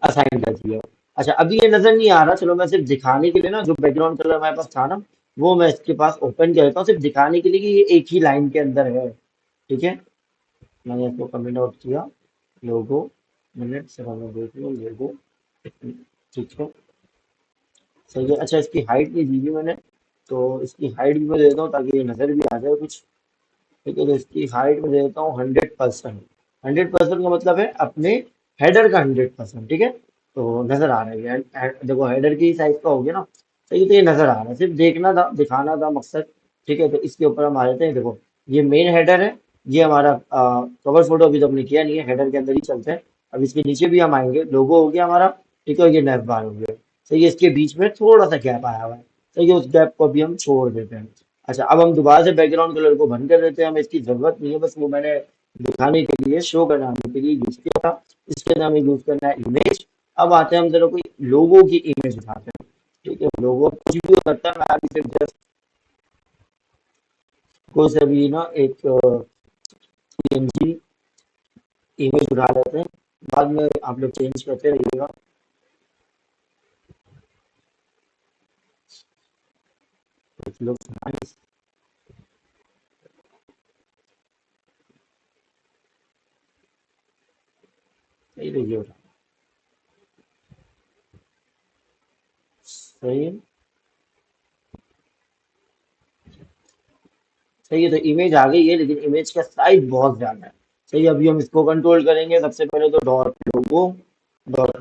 असाइन कर दिया। अच्छा, अभी ये नजर नहीं आ रहा, चलो मैं सिर्फ दिखाने के लिए ना, जो बैकग्राउंड कलर हमारे पास था ना, वो मैं इसके पास ओपन कर देता हूँ सिर्फ दिखाने के लिए कि ये एक ही लाइन के अंदर है। ठीक है, मैंने इसको कमेंट आउट किया, लोगो, मिनट से मैं देख लूँ लोगो। ठीक है, सही है। अच्छा, इसकी हाइट नहीं दी थी मैंने, तो इसकी हाइट भी मैं दे देता हूँ ताकि ये नज़र भी आ जाए कुछ। ठीक है, तो इसकी हाइट में दे देता हूँ 100%। 100% का मतलब है अपने हेडर का 100%। ठीक है, तो नज़र आ रहा है देखो हेडर की साइज का हो गया ना। तो ये नज़र आ रहा है, सिर्फ देखना था दिखाना था मकसद। ठीक है, तो इसके ऊपर हम आ जाते हैं। देखो, ये मेन हेडर है, ये हमारा कवर फोटो अभी तो हमने किया नहीं है, हेडर के अंदर ही चलते हैं। अब इसके नीचे भी हम आएंगे, लोगो हो गया हमारा। ठीक है, और ये नैप बार हो गया। तो ये इसके बीच में थोड़ा सा गैप आया हुआ है, तो ये उस गैप को भी हम छोड़ देते हैं। अच्छा, अब हम दोबारा से बैकग्राउंड कलर को बंद कर देते हैं, हमें इसकी जरूरत नहीं है, बस वो मैंने दिखाने के लिए शो कराने के लिए यूज किया था। इसके अंदर हमें यूज करना है इमेज। अब आते हैं हम जरा कोई लोगो की इमेज उठाते हैं। ठीक है, लोगो कुछ भी हो सकता है, मैं अभी सिर्फ जस्ट कोई सा भी ना एक पीएनजी इमेज उठा लेते हैं, बाद में आप लोग चेंज करते रहिएगा। कुछ लोग नाइस, सही रहिए उठा, सही है। सही है, तो इमेज आ गई है, लेकिन इमेज का साइज बहुत ज्यादा है। सही है, अभी हम इसको कंट्रोल करेंगे। सबसे पहले तो डॉट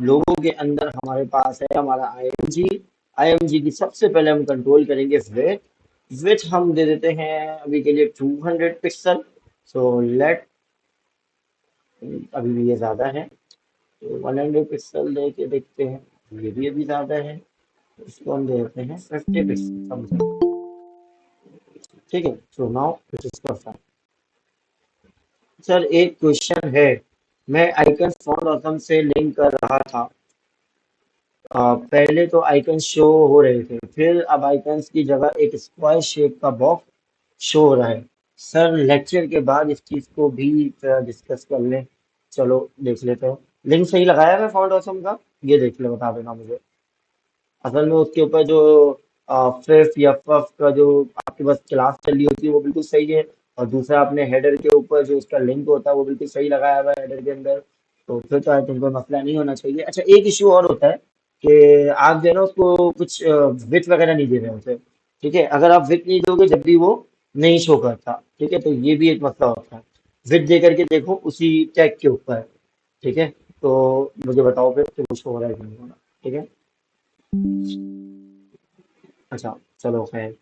लोगो के अंदर हमारे पास है हमारा आईएमजी। आईएमजी की सबसे पहले हम कंट्रोल करेंगे विथ। विथ हम दे देते हैं अभी के लिए 200 पिक्सल। सो लेट, अभी भी ये ज्यादा है, तो 100 पिक्सल दे के देखते हैं, ये भी अभी ज्यादा है। इसको हम दे देते हैं 50 पिक्सल समथिंग। ठीक है, so now it is perfect. Sir एक क्वेश्चन है, मैं आइकन फॉन्ट ऑथम से लिंक कर रहा था। पहले तो आइकन शो हो रहे थे, फिर अब आइकन्स की जगह एक स्क्वायर शेप का बॉक्स शो हो रहा है। सर लेक्चर के बाद इस चीज को भी डिस्कस कर लें। चलो देख लेते हैं। लिंक सही लगाया है फॉन्ट ऑथम का, ये देख ले बता देना मुझे। असल में उसके ऊपर जो फिफ या फफ का जो आपके पास क्लास चल रही होती है वो बिल्कुल सही है। और दूसरा आपने हेडर के ऊपर जो उसका लिंक होता है वो बिल्कुल सही लगाया हुआ है हेडर के अंदर। तो फिर तो आई थिंक कोई मसला नहीं होना चाहिए। अच्छा, एक इशू और होता है कि आप जो है ना उसको कुछ विथ वगैरह नहीं दे रहे होते। ठीक है, अगर आप विथ नहीं दोगे जब भी वो नहीं शो करता। ठीक है, तो ये भी एक मसला होता है। विथ दे करके देखो उसी टैग के ऊपर। ठीक है, तो मुझे बताओ फिर कि वो शो हो रहा है कि नहीं हो रहा। ठीक है। अच्छा, चलो खैर।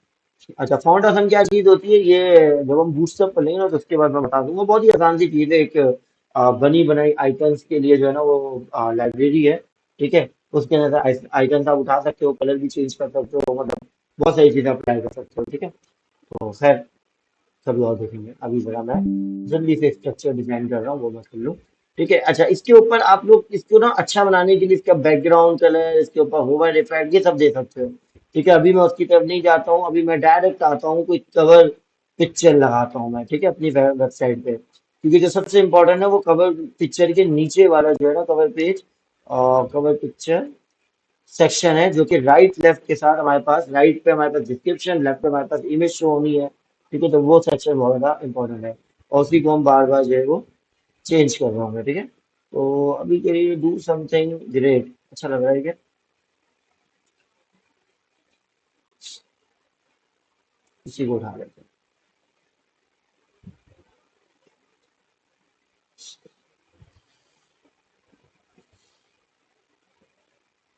अच्छा, फाउंड असम क्या चीज होती है ये, जब हम बूटस्ट्रैप कर लेंगे ना तो उसके बाद मैं बता दूंगा। बहुत ही आसान सी चीज है। एक बनी बनाई आइकन्स के लिए जो है ना वो लाइब्रेरी है। ठीक है, उसके अंदर आइकन्स आप उठा सकते हो, कलर भी चेंज कर सकते हो, मतलब बहुत सारी चीजें अप्लाई कर सकते हो। ठीक है, तो खैर कभी और देखेंगे। अभी जरा मैं जल्दी से स्ट्रक्चर डिजाइन कर रहा हूँ, वो मैं कर लूँ। ठीक है। अच्छा, इसके ऊपर आप लोग इसको ना अच्छा बनाने के लिए इसका बैकग्राउंड कलर, इसके ऊपर होवर इफेक्ट, ये सब दे सकते हो। ठीक है, अभी मैं उसकी तरफ नहीं जाता हूँ। अभी मैं डायरेक्ट आता हूँ, कोई कवर पिक्चर लगाता हूँ मैं। ठीक है, अपनी वेबसाइट पे, क्योंकि जो सबसे इम्पोर्टेंट है वो कवर पिक्चर के नीचे वाला जो है ना कवर पेज और कवर पिक्चर सेक्शन है, जो कि राइट लेफ्ट के साथ हमारे पास, राइट पे हमारे पास डिस्क्रिप्शन, लेफ्ट पे हमारे पास इमेज शो होनी है। ठीक है, तो वो सेक्शन बहुत ज़्यादा इंपॉर्टेंट है और उसी को हम बार बार जो है वो चेंज कर रहा हूँ मैं। ठीक है, तो अभी के लिए डू समथिंग ग्रेट, अच्छा लग रहा है क्या? इसी को उठा लेते हैं।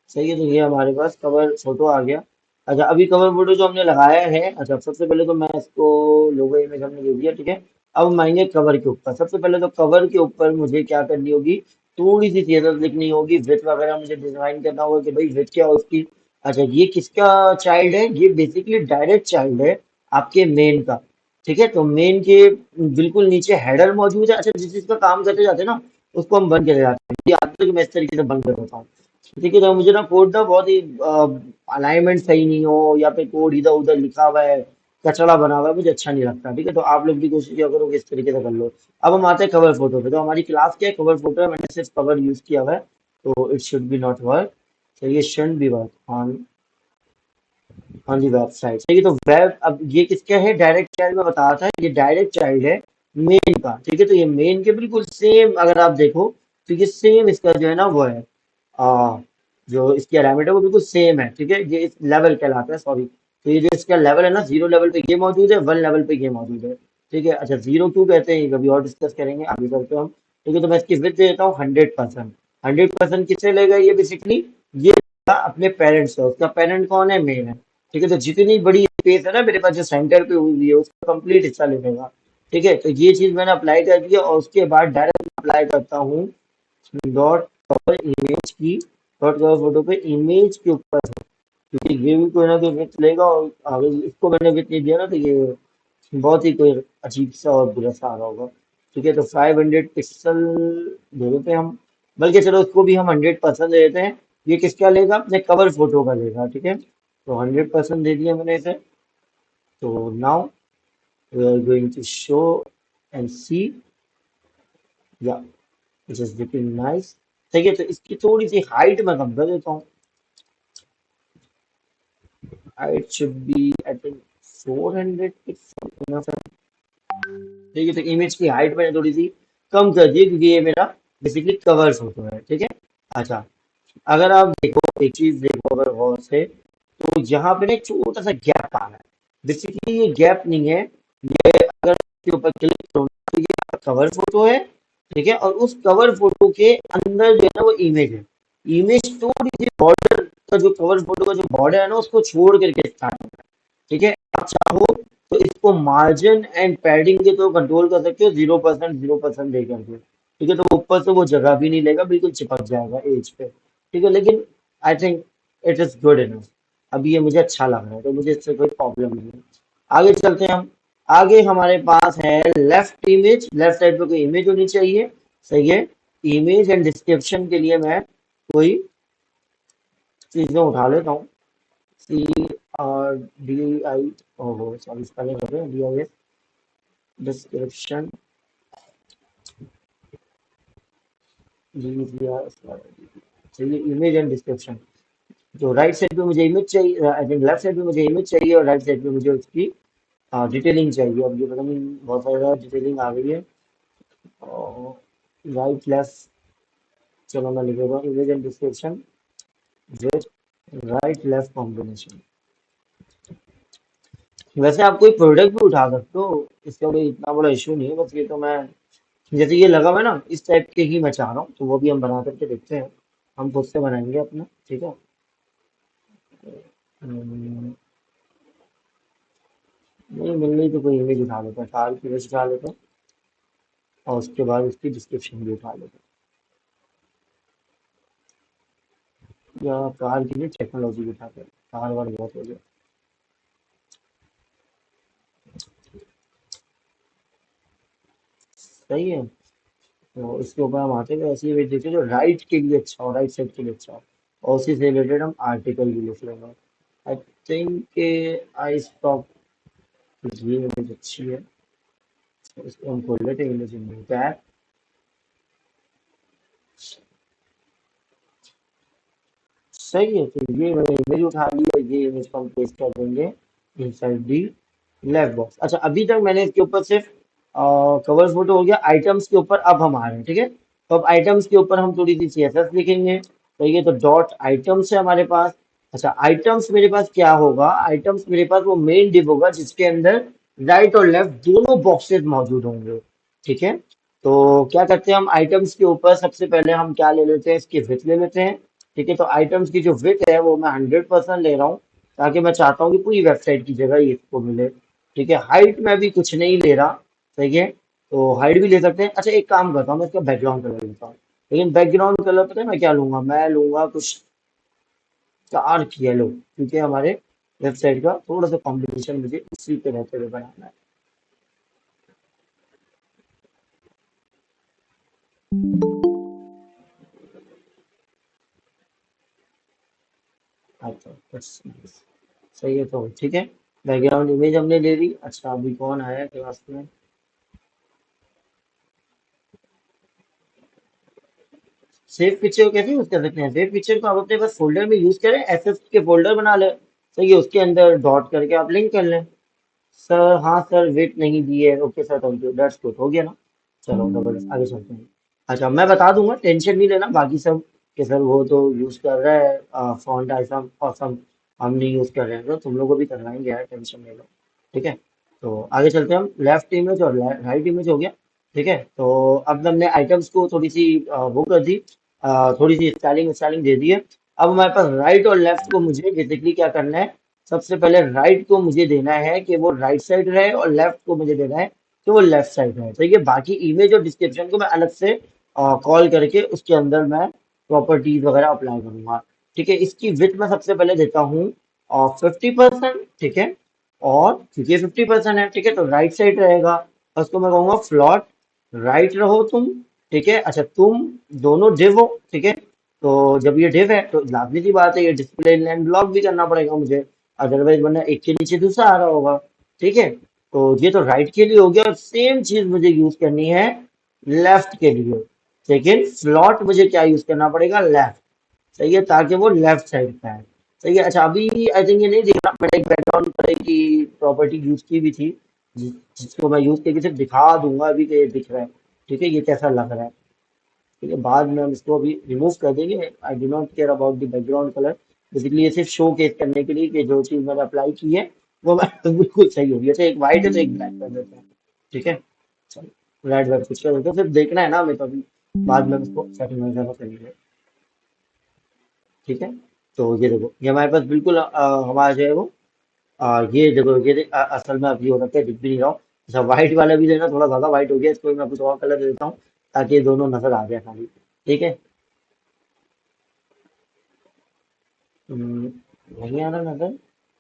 सही है, तो ये हमारे पास कवर फोटो आ गया। अच्छा, अभी कवर फोटो जो हमने लगाया है, अच्छा सबसे पहले तो मैं इसको लोगो इमेज हमने दे दिया। ठीक है, अब हम आएंगे कवर के ऊपर। सबसे पहले तो कवर के ऊपर मुझे क्या करनी होगी, थोड़ी सी चीजें लिखनी होगी, विथ वगैरह मुझे डिजाइन करना होगा कि भाई विथ क्या हो उसकी। अच्छा, ये किसका चाइल्ड है? ये बेसिकली डायरेक्ट चाइल्ड है आपके मेन का। ठीक है, तो मेन के बिल्कुल नीचे हेडर मौजूद है। अच्छा, जिस चीज का काम करते जाते हैं ना उसको हम बंद कर जाते हैं। ये आगे मैं इस तरीके से बंद कर देता हूँ। ठीक है, तो मुझे ना कोड ना बहुत ही अलाइनमेंट सही नहीं हो या फिर कोड इधर उधर लिखा हुआ है, कचड़ा बना हुआ है, मुझे अच्छा नहीं लगता। ठीक है, तो आप लोग भी कोशिश किया करो कि इस तरीके से कर लो। अब हम आते हैं कवर फोटो पे। तो हमारी क्लास क्या है, कवर फोटो है। मैंने सिर्फ कवर यूज किया हुआ है, तो it should be not work. तो ये should be work on on the website. ठीक है, तो वेब, अब ये किसका है? डायरेक्ट चाइल्ड में बताया था, ये डायरेक्ट चाइल्ड है मेन का। ठीक है, तो ये मेन के बिल्कुल सेम अगर आप देखो तो ये सेम इसका जो है ना वो है, आ, जो इसकी अलाइनमेंट है वो बिल्कुल सेम है। ठीक है, ये इस लेवल कहलाता है, सॉरी। तो ये जो इसका लेवल है ना, 0 लेवल पे ये मौजूद है, 1 लेवल पे ये मौजूद है। ठीक है, अच्छा 0 क्यों कहते हैं ये कभी और डिस्कस करेंगे, आगे करते हैं हम। ठीक है, तो मैं इसकी विड्थ दे देता हूँ 100%। 100% किससे लेगा ये बेसिकली, ये लेगा अपने पेरेंट्स से। उसका पेरेंट कौन है? मेन है। ठीक है, तो जितनी बड़ी स्पेस है ना मेरे पास जो सेंटर पे हुई है उसका कंप्लीट हिस्सा ले लेगा। ठीक है, तो ये चीज मैंने अप्लाई कर दी है और उसके बाद डायरेक्ट अप्लाई करता हूँ डॉट कवर इमेज की, डॉट कवर फोटो पे इमेज के ऊपर है। क्योंकि ये भी कोई ना कोई विथ लेगा और अगर इसको मैंने विथ नहीं दिया ना तो ये बहुत ही कोई अजीब सा और बुरा सा आ रहा होगा। ठीक है, तो 500 पिक्सल दे देते हैं हम। बल्कि चलो उसको भी हम 100% दे देते हैं। ये किसका लेगा? अपने कवर फोटो का लेगा। ठीक है, तो 100% दे दिया मैंने इसे। तो now we are going to show and see, या इट इज लुकिंग नाइस। ठीक है, तो इसकी थोड़ी सी हाइट मैं कम कर देता हूँ। Height should be I think 400 pixel. ठीक है, तो इमेज की हाइट मैंने थोड़ी सी कम कर दी क्योंकि ये मेरा बेसिकली कवर फोटो है। ठीक है, अच्छा अगर आप देखो, एक चीज देखो अगर गौर से, तो यहाँ पे ना एक छोटा सा गैप आ रहा है। बेसिकली ये गैप नहीं है, ये अगर इसके ऊपर क्लिक करो तो ये कवर फोटो है। ठीक है, और उस कवर फोटो के अंदर जो है ना वो इमेज है। इमेज थोड़ी सी बॉर्डर का, जो कवर फोटो का जो बॉर्डर है ना उसको छोड़ करके स्टार्ट होता है। ठीक है, आप चाहो तो इसको मार्जिन एंड पैडिंग के तो कंट्रोल कर सकते हो, 0%, 0% दे करके। ठीक है, तो ऊपर से वो जगह भी नहीं लेगा, बिल्कुल चिपक जाएगा एज पे। ठीक है, लेकिन I think it is good enough. अभी ये मुझे अच्छा लग रहा है, तो मुझे इससे कोई प्रॉब्लम नहीं है। आगे चलते हैं हम। आगे हमारे पास है लेफ्ट इमेज, लेफ्ट साइड पे कोई इमेज होनी चाहिए। सही है, इमेज एंड डिस्क्रिप्शन के लिए मैं कोई चीजें उठा लेता हूँ। CRDI, ओहो सॉरी स्पेलिंग हो गया, DIS, डिस्क्रिप्शन, चाहिए इमेज एंड डिस्क्रिप्शन। जो राइट साइड पे मुझे इमेज चाहिए, आई थिंक लेफ्ट साइड पे मुझे इमेज चाहिए और राइट साइड पे मुझे उसकी डिटेलिंग चाहिए। अब ये पता नहीं बहुत सारा डिटेलिंग आ गई है। और राइट लेफ्ट, चलो मैं लिख देता हूँ image and description. With right left combination. वैसे आप कोई प्रोडक्ट भी उठा सकते हो, इसका कोई इतना बड़ा इशू नहीं है। बस ये तो मैं, जैसे ये लगा हुआ है ना, इस टाइप के ही मैं चाह रहा हूँ, तो वो भी हम बना करके देखते हैं। हम खुद से बनाएंगे अपना, ठीक है। हम्म, नहीं मिल रही तो कोई इमेज उठा लेते हैं, कार की इमेज उठा लेते हैं, और उसके बाद उसकी डिस्क्रिप्शन भी उठा लेते हैं। या कार की नहीं, टेक्नोलॉजी भी उठाते हैं, कार वार बहुत हो गया। सही है। तो इसके ऊपर हम आते हैं, ऐसी इमेज देखते हैं जो राइट के लिए अच्छा हो, राइट साइड के लिए अच्छा हो, और उसी से रिलेटेड हम आर्टिकल भी लिख लेंगे। आई थिंक आई स्टॉप, ये इमेज अच्छी है, तो इसको हम खोल लेते हैं, इमेज इन टैब। सही है, तो ये मैंने इमेज उठा ली है, ये इमेज को हम पेस्ट कर देंगे इनसाइड दी लेफ्ट बॉक्स। अच्छा, अभी तक मैंने इसके ऊपर सिर्फ कवर फोटो हो गया, आइटम्स के ऊपर अब हम आ रहे हैं, ठीक है। तो अब आइटम्स के ऊपर हम थोड़ी सी सीएसएस लिखेंगे, तो ये तो डॉट आइटम्स है हमारे पास। अच्छा, आइटम्स मेरे पास क्या होगा, आइटम्स मेरे पास वो मेन डिव होगा जिसके अंदर राइट और लेफ्ट दोनों बॉक्सेस मौजूद होंगे, ठीक है। तो क्या करते हैं हम आइटम्स के ऊपर, सबसे पहले हम क्या ले लेते हैं, इसकी विड्थ ले लेते हैं, ठीक है। तो आइटम्स की जो विड्थ है वो मैं 100% ले रहा हूँ, ताकि मैं चाहता हूँ कि पूरी वेबसाइट की जगह ये इसको मिले, ठीक है। हाइट में भी कुछ नहीं ले रहा, सही है। तो हाइट भी ले सकते हैं। अच्छा, एक काम करता हूँ, मैं इसका बैकग्राउंड कलर लेता हूँ, लेकिन बैकग्राउंड कलर पता है मैं क्या लूंगा, मैं लूंगा कुछ डार्क येलो, क्योंकि हमारे वेबसाइट का थोड़ा सा कॉम्बिनेशन मुझे उसी पे रहते हुए बनाना है। अच्छा बस, सही है, तो ठीक है। बैकग्राउंड इमेज हमने ले ली। अच्छा, अभी कौन आया क्लास में। सेव पिक्चर को कैसे यूज कर सकते हैं, सेव पिक्चर को आप अपने पास फोल्डर में यूज करें, एसएस के फोल्डर बना ले, सही है, उसके अंदर डॉट करके आप लिंक कर लें। सर हाँ सर, वेट नहीं दी है, okay sir, thank you, that's good, हो गया ना। चलो जबरदस्त, आगे चलते हैं। अच्छा, मैं बता दूंगा, टेंशन नहीं लेना बाकी सब, कि सर वो तो यूज कर रहा है फॉन्ट आइसम ऑसम, हम नहीं यूज कर रहे हैं, तो तुम लोग को भी करवाएंगे यार, टेंशन नहीं लो, ठीक है। तो आगे चलते हैं हम, लेफ्ट इमेज और राइट इमेज हो गया, ठीक है। तो अब हमने आइटम्स को थोड़ी सी वो कर दी, थोड़ी सी स्टाइलिंग स्टाइलिंग दे दी है। अब हमारे पास राइट और लेफ्ट को मुझे बेसिकली क्या करना है, सबसे पहले राइट को मुझे देना है कि वो राइट साइड रहे, और लेफ्ट को मुझे देना है कि वो लेफ्ट साइड रहे, तो ये बाकी इमेज और डिस्क्रिप्शन को मैं अलग से कॉल करके उसके अंदर मैं प्रॉपर्टीज वगैरह अप्लाई करूंगा, ठीक है। इसकी विड्थ मैं सबसे पहले देता हूँ 50%, ठीक है। और क्योंकि 50% है, ठीक है, तो राइट साइड रहेगा, और उसको मैं कहूंगा फ्लॉट राइट रहो तुम, ठीक है। अच्छा, तुम दोनों डिव हो, ठीक है। तो जब ये डिव है तो लाजमी सी बात है, ये डिस्प्ले लाइन ब्लॉक भी करना पड़ेगा मुझे, अदरवाइज वरना एक के नीचे दूसरा आ रहा होगा, ठीक है। तो ये तो राइट के लिए हो गया, और सेम चीज मुझे यूज करनी है लेफ्ट के लिए, लेकिन फ्लॉट मुझे क्या यूज करना पड़ेगा, लेफ्ट, सही है, ताकि वो लेफ्ट साइड का है, सही है। अच्छा, अभी आई थिंक ये नहीं दिख रहा, मैंने एक बैकग्राउंड पर की प्रॉपर्टी यूज की भी थी, जिसको मैं यूज करके सिर्फ दिखा दूंगा अभी कि ये दिख रहा है, ठीक है, ये कैसा लग रहा है, ठीक है। बाद में हम इसको अभी रिमूव कर देंगे, I do not care about the background colour, basically ये सिर्फ शो केस करने के लिए कि जो चीज मैंने अप्लाई की है वो बिल्कुल सही होगी। अच्छा, एक वाइट है तो एक ब्लैक कर देते हैं, ठीक है। चलो रेड वेड कुछ कर देते हैं, सिर्फ देखना है ना हमें, तो अभी बाद में हम इसको सेटिंग वगैरह करेंगे, ठीक है। तो ये देखो, ये हमारे पास बिल्कुल हमारा जो है वो ये देखो, ये असल में अब ये हो सकता है दिख भी नहीं रहा हो। अच्छा, व्हाइट वाला भी जो है ना, थोड़ा ज्यादा व्हाइट हो गया, इसको मैं कुछ और कलर दे देता हूँ, ताकि ये दोनों नजर आ जाए खाली, ठीक है। हम्म, नहीं आ रहा नजर,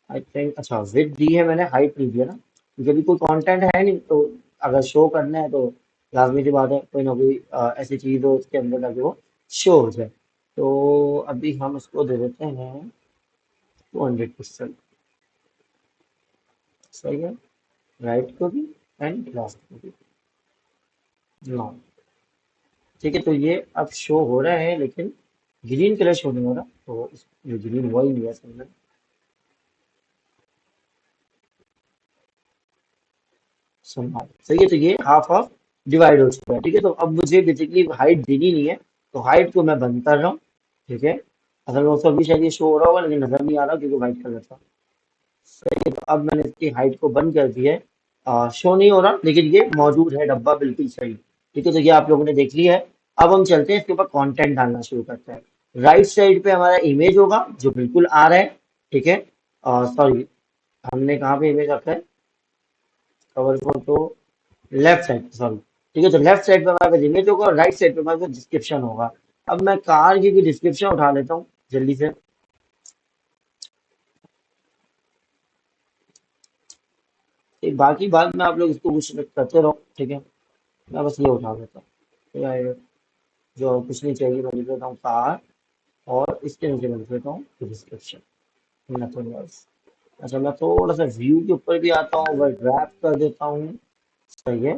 आई थिंक। अच्छा, विड्थ दी है मैंने, हाइट नहीं दिया ना, क्योंकि अभी कोई कंटेंट है नहीं, तो अगर शो करना है तो लाजमी सी बात है कोई ना कोई ऐसी चीज हो उसके अंदर ताकि वो शो हो जाए। तो अभी हम इसको दे देते हैं 200%, सही है, राइट को भी एंड लेफ्ट को भी, नो, ठीक है। तो ये अब शो हो रहा है, लेकिन ग्रीन कलर शो नहीं हो रहा, तो ये ग्रीन हुआ ही नहीं है असल में, संभाल, सही है। तो ये हाफ हाफ डिवाइड हो चुका है, ठीक है। तो अब मुझे बेसिकली हाइट देनी नहीं है, तो हाइट को मैं बंद कर रहा हूँ, ठीक है। असल में उसको भी शायद ये शो हो रहा होगा लेकिन नजर नहीं आ रहा क्योंकि व्हाइट कलर था। सही है, तो अब मैंने इसकी हाइट को बंद कर दिया है, शो नहीं हो रहा लेकिन ये मौजूद है डब्बा बिल्कुल सही। ठीक है, तो ये आप लोगों ने देख लिया है। अब हम चलते हैं इसके ऊपर कंटेंट डालना शुरू करते हैं। राइट साइड पे हमारा इमेज होगा जो बिल्कुल आ रहा है। ठीक है, सॉरी, हमने कहाँ पे इमेज रखा है, cover photo left side, sorry. ठीक है, तो लेफ्ट साइड पे हमारे पास इमेज होगा और राइट साइड पे हमारे पास डिस्क्रिप्शन होगा। अब मैं कार की डिस्क्रिप्शन उठा लेता हूँ जल्दी से। एक बाकी बात में आप लोग इसको कुछ करते रहो, ठीक है। मैं बस ये उठा देता हूँ। तो यार, जो कुछ नहीं चाहिए मैं लिख देता हूँ कार, और इसके नीचे मैं लिख देता हूँ डिस्क्रिप्शन, नथिंग एल्स। अच्छा, मैं थोड़ा सा व्यू के ऊपर भी आता हूँ, वर्ड रैप कर देता हूँ। सही है,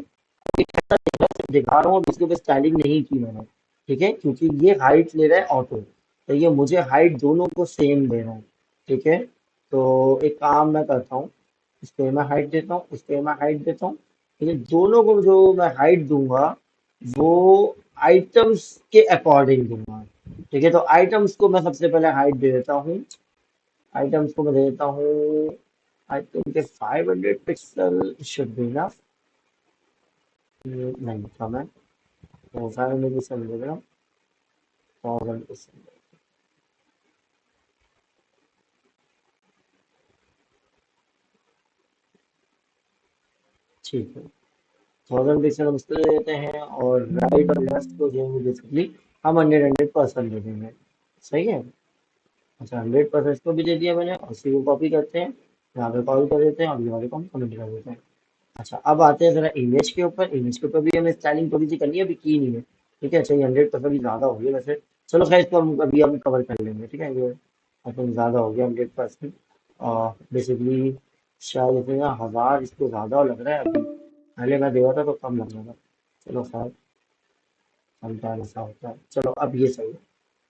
दिखा रहा हूँ, अब इसके ऊपर स्टाइलिंग नहीं की मैंने। ठीक है, क्योंकि ये हाइट ले रहा है ऑटो, तो ये मुझे हाइट दोनों को सेम दे रहा है। ठीक है, तो एक काम मैं करता हूँ, इस पे मैं हाइट देता हूँ, इस पे मैं हाइट देता हूँ। लेकिन दोनों को जो मैं हाइट दूंगा वो आइटम्स के अकॉर्डिंग दूंगा। ठीक है, तो आइटम्स को मैं सबसे पहले हाइट दे देता हूँ। आइटम्स को मैं दे देता हूँ, I think 500 pixel should be enough. नहीं कम है, तो 500 पिक्सल दे देना, 1000 पिक्सल। ठीक है, 1000 पिक्सल हम इसको दे देते हैं, और राइट और लेफ्ट को जो है बेसिकली हम 100% दे देंगे। सही है। अच्छा, 100% इसको भी दे दिया मैंने, और इसी को कॉपी करते हैं, यहाँ पे कॉपी कर देते हैं और ये वाले को हम कमेंट कर देते हैं। अच्छा, अब आते हैं जरा इमेज के ऊपर। इमेज के ऊपर भी हमें स्टाइलिंग थोड़ी सी करनी है, अभी की नहीं है। ठीक है, अच्छा, ये 100% भी ज्यादा हो गया वैसे। चलो खैर, इसको हम अभी हम कवर कर लेंगे। ठीक है, ये अपन ज्यादा हो गया 100%। और बेसिकली शायद इसमें ना 1000 इसको ज्यादा लग रहा है अभी, पहले मैं देखा था तो कम लग रहा था। चलो खैर, समटाइम ऐसा होता है। चलो अब ये सही है।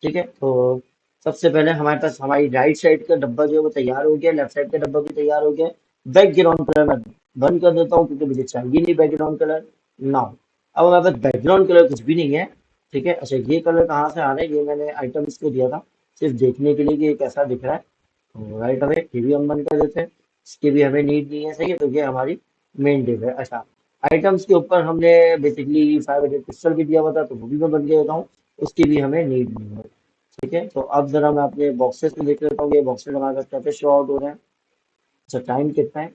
ठीक है, तो सबसे पहले हमारे पास हमारी राइट साइड का डब्बा जो है वो तैयार हो गया, लेफ्ट साइड का डब्बा भी तैयार हो गया। बैकग्राउंड कलर मैं बंद कर देता हूँ क्योंकि मुझे चाहिए नहीं बैकग्राउंड कलर। नाउ, अब हमारे पास बैकग्राउंड कलर कुछ भी नहीं है। ठीक है, अच्छा, ये कलर कहाँ से आ रहा है, ये मैंने आइटम्स को दिया था सिर्फ देखने के लिए कि ये कैसा दिख रहा है। तो राइट अवे ये भी हम बंद कर देते हैं, इसकी भी हमें नीड नहीं है। सही है, तो ये हमारी मेन डिव है। अच्छा, आइटम्स के ऊपर हमने बेसिकली 500 पिक्सल भी दिया हुआ था, तो वो भी मैं बंद कर देता हूँ, उसकी भी हमें नीड नहीं है। ठीक है, तो अब जरा मैं अपने बॉक्सेस में देख लेता हूँ, ये बॉक्सेस हमारे पास कैसे शो आउट हो रहे हैं। अच्छा, टाइम कितना है,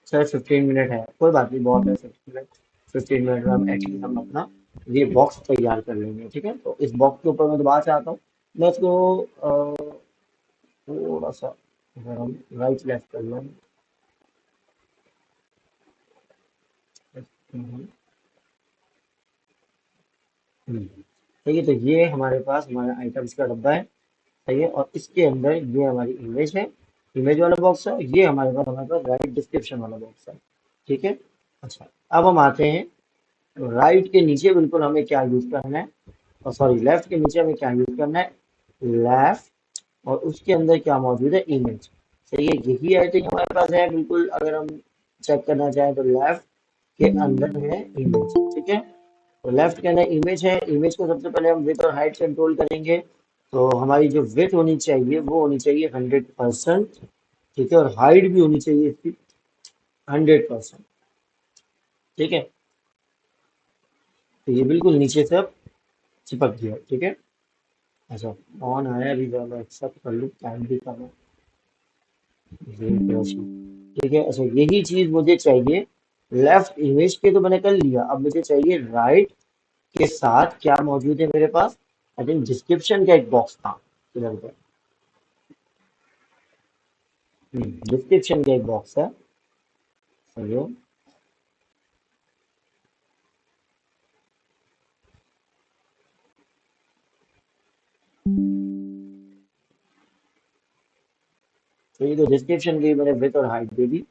सर 15 मिनट है, कोई बात नहीं, बहुत है 15 मिनट। 15 मिनट में हम एटलीस्ट हम अपना ये बॉक्स तैयार कर लेंगे। ठीक है, तो इस बॉक्स के ऊपर मैं दोबारा से आता हूँ। मैं इसको थोड़ा सा, अगर हम राइट लेफ्ट कर लें। हम्म, ठीक है, तो ये हमारे पास हमारा आइटम्स का डब्बा है। सही है, और इसके अंदर ये हमारी इमेज है, इमेज वाला बॉक्स है। ये हमारे पास राइट डिस्क्रिप्शन वाला बॉक्स है। ठीक है, अच्छा, अब हम आते हैं राइट के नीचे बिल्कुल हमें क्या यूज करना है, और सॉरी लेफ्ट के नीचे हमें क्या यूज करना है, लेफ्ट, और उसके अंदर क्या मौजूद है, इमेज। सही है, यही आई थिंक हमारे पास है बिल्कुल, अगर हम चेक करना चाहें तो लेफ्ट के अंदर है इमेज। ठीक है, तो लेफ्ट के अंदर इमेज है, इमेज को सबसे पहले हम विड्थ और हाइट कंट्रोल करेंगे। तो हमारी जो विड्थ होनी चाहिए वो होनी चाहिए 100%। ठीक है, और हाइट भी होनी चाहिए इसकी 100%। ठीक है, तो ये बिल्कुल नीचे से अब चिपक गया। ठीक है, अच्छा, ऑन आया अभी, जरा मैं एक्सेप्ट कर लूँ, टाइम भी कम है। ये प्रश्न, ठीक है, अच्छा, यही चीज मुझे चाहिए। लेफ्ट इमेज के तो मैंने कर लिया, अब मुझे चाहिए राइट के साथ क्या मौजूद है मेरे पास। आई थिंक डिस्क्रिप्शन का एक बॉक्स था इधर पे। डिस्क्रिप्शन का एक बॉक्स है। समझो, तो ये तो डिस्क्रिप्शन की मैंने विड्थ और हाइट दे दी।